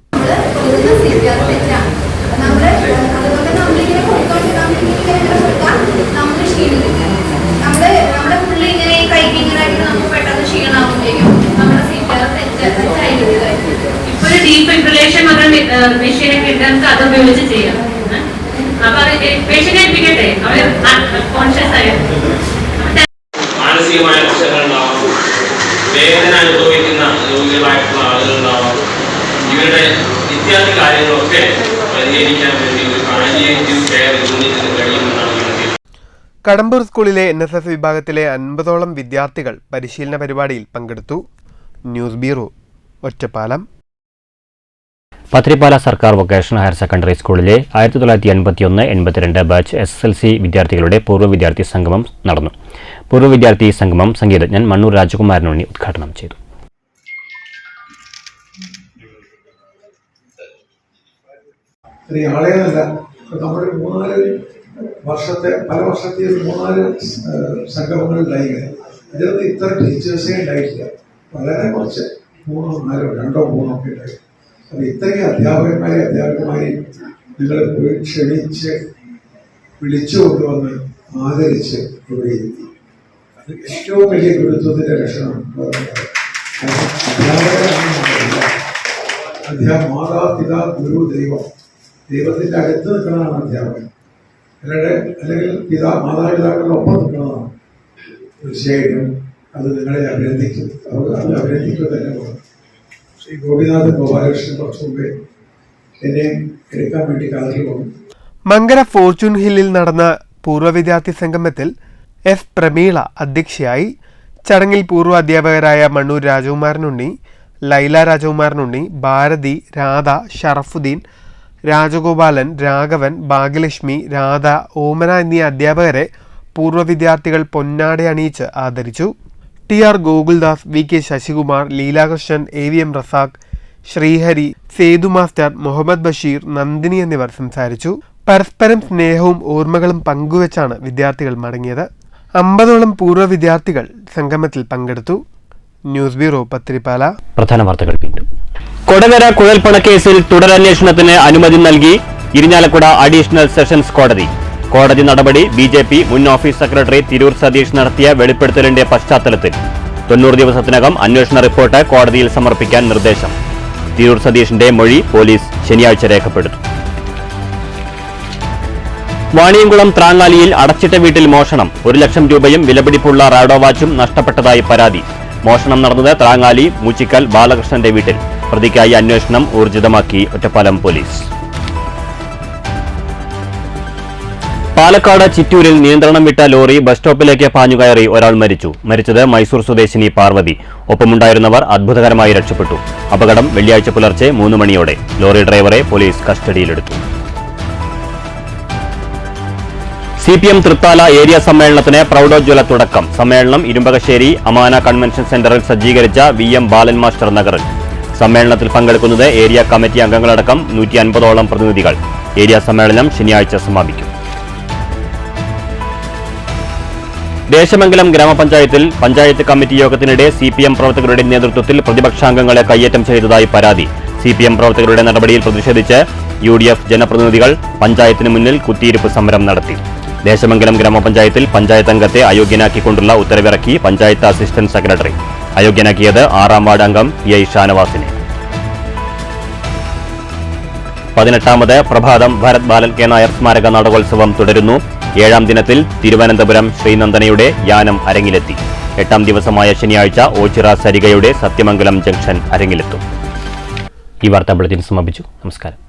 [SPEAKER 17] അത് ഉപയോഗിച്ച് ചെയ്യാം. അപ്പൊ പേഷ്യന്റ് ഏൽപ്പിക്കട്ടെ, അവർ കോൺഷ്യസ് ആയിട്ട്
[SPEAKER 18] മാനസികമായ പ്രശ്നങ്ങൾ ഉണ്ടാവും. കാര്യങ്ങളൊക്കെ പരിഹരിക്കാൻ വേണ്ടി ഒരു പാലിയേറ്റീവ് കെയർ യൂണിറ്റിന് കഴിയുമെന്നാണ് ഞാൻ.
[SPEAKER 2] കടമ്പൂർ സ്കൂളിലെ NSS വിഭാഗത്തിലെ 50ഓളം വിദ്യാർത്ഥികൾ പരിശീലന പരിപാടിയിൽ പങ്കെടുത്തു. News bureau, Ottapalam.
[SPEAKER 1] പത്രിപ്പാല സർക്കാർ വൊക്കേഷണൽ ഹയർ സെക്കൻഡറി സ്കൂളിലെ 1981-82 ബാച്ച് SSLC വിദ്യാർത്ഥികളുടെ പൂർവ്വ വിദ്യാർത്ഥി സംഗമം നടന്നു. പൂർവ്വ വിദ്യാർത്ഥി സംഗമം സംഗീതജ്ഞൻ മണ്ണൂർ രാജകുമാരനുണ്ണി ഉദ്ഘാടനം ചെയ്തു.
[SPEAKER 19] നമ്മൾ 3-4 വർഷത്തെ പല വർഷത്തെ 3-4 സംഗമങ്ങളുണ്ടായി. ഇതിലൊന്നും ഇത്ര ടീച്ചേഴ്സേ ഉണ്ടായിട്ടില്ല. വളരെ കുറച്ച് 3-4 2-3 ഒക്കെ ഉണ്ടായി. അത് ഇത്രയും അധ്യാപകന്മാരെയും നിങ്ങൾ പോയി ക്ഷണിച്ച് വിളിച്ചു കൊണ്ടുവന്ന് ആദരിച്ച് ഇവിടെ എത്തി. അത് ഏറ്റവും വലിയ ഗുരുത്വത്തിന്റെ ലക്ഷണമാണ്. മാതാപിതാ ഗുരു ദൈവം, ദൈവത്തിന്റെ അടുത്ത് നിൽക്കുന്നതാണ് അധ്യാപകൻ. അല്ലെങ്കിൽ മാതാപിതാക്കളുടെ ഒപ്പം നിൽക്കുന്നതാണ്. തീർച്ചയായിട്ടും അത് നിങ്ങളെ അഭിനന്ദിക്കും. അത് അഭിനന്ദിക്കുക തന്നെ വേണം. ശ്രീ ഗോപിനാഥ് ഗോപാലകൃഷ്ണൻ കുറച്ചു മുമ്പേ എന്നെ എടുക്കാൻ വേണ്ടി കാലത്തിൽ പോകും.
[SPEAKER 2] മങ്കര ഫോർച്യൂൺ ഹില്ലിൽ നടന്ന പൂർവ്വ വിദ്യാർത്ഥി സംഗമത്തിൽ F. പ്രമീള അധ്യക്ഷയായി. ചടങ്ങിൽ പൂർവ്വ അധ്യാപകരായ മണ്ണൂർ രാജകുമാരനുണ്ണി, ലൈല രാജകുമാരനുണ്ണി, ഭാരതി, രാധ, ഷറഫുദ്ദീൻ, രാജഗോപാലൻ, രാഘവൻ, ഭാഗ്യലക്ഷ്മി, രാധ, ഓമന എന്നീ അധ്യാപകരെ പൂർവ്വ വിദ്യാർത്ഥികൾ പൊന്നാട അണിയിച്ച് ആദരിച്ചു. TR Gokuldas, VK Sasikumar, Leelakrishnan, AVM Razak, Srihari, Sethu master, Muhammad Basheer, Nandini എന്നിവർ സംസാരിച്ചു. പരസ്പരം സ്നേഹവും ഓർമ്മകളും പങ്കുവച്ചാണ് വിദ്യാർത്ഥികൾ മടങ്ങിയത്. 50ഓളം പൂർവ്വ വിദ്യാർത്ഥികൾ സംഗമത്തിൽ പങ്കെടുത്തു. News bureau, Pathrippala.
[SPEAKER 1] പ്രധാന വാർത്തകൾ വീണ്ടും. കൊടകര കുഴൽപ്പണക്കേസിൽ തുടരന്വേഷണത്തിന് അനുമതി നൽകി ഇരിഞ്ഞാലക്കുട അഡീഷണൽ സെഷൻസ് കോടതി. കോടതി നടപടി BJP മുൻ ഓഫീസ് സെക്രട്ടറി തിരൂർ സതീഷ് നടത്തിയ വെളിപ്പെടുത്തലിന്റെ പശ്ചാത്തലത്തിൽ 90 ദിവസത്തിനകം അന്വേഷണ റിപ്പോർട്ട് കോടതിയിൽ സമർപ്പിക്കാൻ നിർദ്ദേശം. തിരൂർ സതീഷിന്റെ മൊഴി പോലീസ് ശനിയാഴ്ച രേഖപ്പെടുത്തും. വാണിയംകുളം ത്രാങ്ങാലിയിൽ അടച്ചിട്ട വീട്ടിൽ മോഷണം. 1 ലക്ഷം രൂപയും വിലപിടിപ്പുള്ള റാഡോ വാച്ചും നഷ്ടപ്പെട്ടതായി പരാതി. മോഷണം നടന്നത് ത്രാങ്ങാലി മൂച്ചിക്കൽ ബാലകൃഷ്ണന്റെ വീട്ടിൽ. പ്രതിക്കായി അന്വേഷണം ഊർജിതമാക്കി ഒറ്റപ്പാലം പോലീസ്. പാലക്കാട് ചിറ്റൂരിൽ നിയന്ത്രണം വിട്ട ലോറി ബസ് സ്റ്റോപ്പിലേക്ക് പാഞ്ഞുകയറി ഒരാൾ മരിച്ചു. മരിച്ചത് മൈസൂർ സ്വദേശിനി പാർവതി. ഒപ്പമുണ്ടായിരുന്നവർ അത്ഭുതകരമായി രക്ഷപ്പെട്ടു. അപകടം വെള്ളിയാഴ്ച പുലർച്ചെ 3 മണിയോടെ. ലോറി ഡ്രൈവറെ പോലീസ് കസ്റ്റഡിയിലെടുത്തു. CPM തൃത്താല ഏരിയ സമ്മേളനത്തിന് പ്രൗഢോജ്വല തുടക്കം. സമ്മേളനം ഇരുമ്പകശ്ശേരി അമാന കൺവെൻഷൻ സെന്ററിൽ സജ്ജീകരിച്ച VM ബാലൻ മാസ്റ്റർ നഗറിൽ. സമ്മേളനത്തിൽ പങ്കെടുക്കുന്നത് ഏരിയ കമ്മിറ്റി അംഗങ്ങളടക്കം 150ഓളം പ്രതിനിധികൾ. ഏരിയ സമ്മേളനം ശനിയാഴ്ച സമാപിക്കും. ദേശമംഗലം ഗ്രാമപഞ്ചായത്തിൽ പഞ്ചായത്ത് കമ്മിറ്റി യോഗത്തിനിടെ CPM പ്രവർത്തകരുടെ നേതൃത്വത്തിൽ പ്രതിപക്ഷാംഗങ്ങളെ കയ്യേറ്റം ചെയ്തതായി പരാതി. CPM പ്രവർത്തകരുടെ നടപടിയിൽ പ്രതിഷേധിച്ച് UDF ജനപ്രതിനിധികൾ പഞ്ചായത്തിന് മുന്നിൽ കുത്തിയിരിപ്പ് സമരം നടത്തി. ദേശമംഗലം ഗ്രാമപഞ്ചായത്തിൽ പഞ്ചായത്ത് അംഗത്തെ അയോഗ്യനാക്കിക്കൊണ്ടുള്ള ഉത്തരവിറക്കി പഞ്ചായത്ത് അസിസ്റ്റന്റ് സെക്രട്ടറി. അയോഗ്യനാക്കിയത് 6ാം വാർഡ് അംഗം PI ഷാനവാസിനെ. 18ാമത് പ്രഭാതം ഭരത് ബാലൻ കെ നായർ സ്മാരക നാടകോത്സവം തുടരുന്നു. 7ാം ദിനത്തിൽ തിരുവനന്തപുരം ശ്രീനന്ദനയുടെ യാനം അരങ്ങിലെത്തി. 8ാം ദിവസമായ ശനിയാഴ്ച ഓച്ചിറ സരികയുടെ സത്യമംഗലം ജംഗ്ഷൻ അരങ്ങിലെത്തും. ഈ വാർത്താ ബുള്ളറ്റിൻ സമാപിച്ചു. നമസ്കാരം.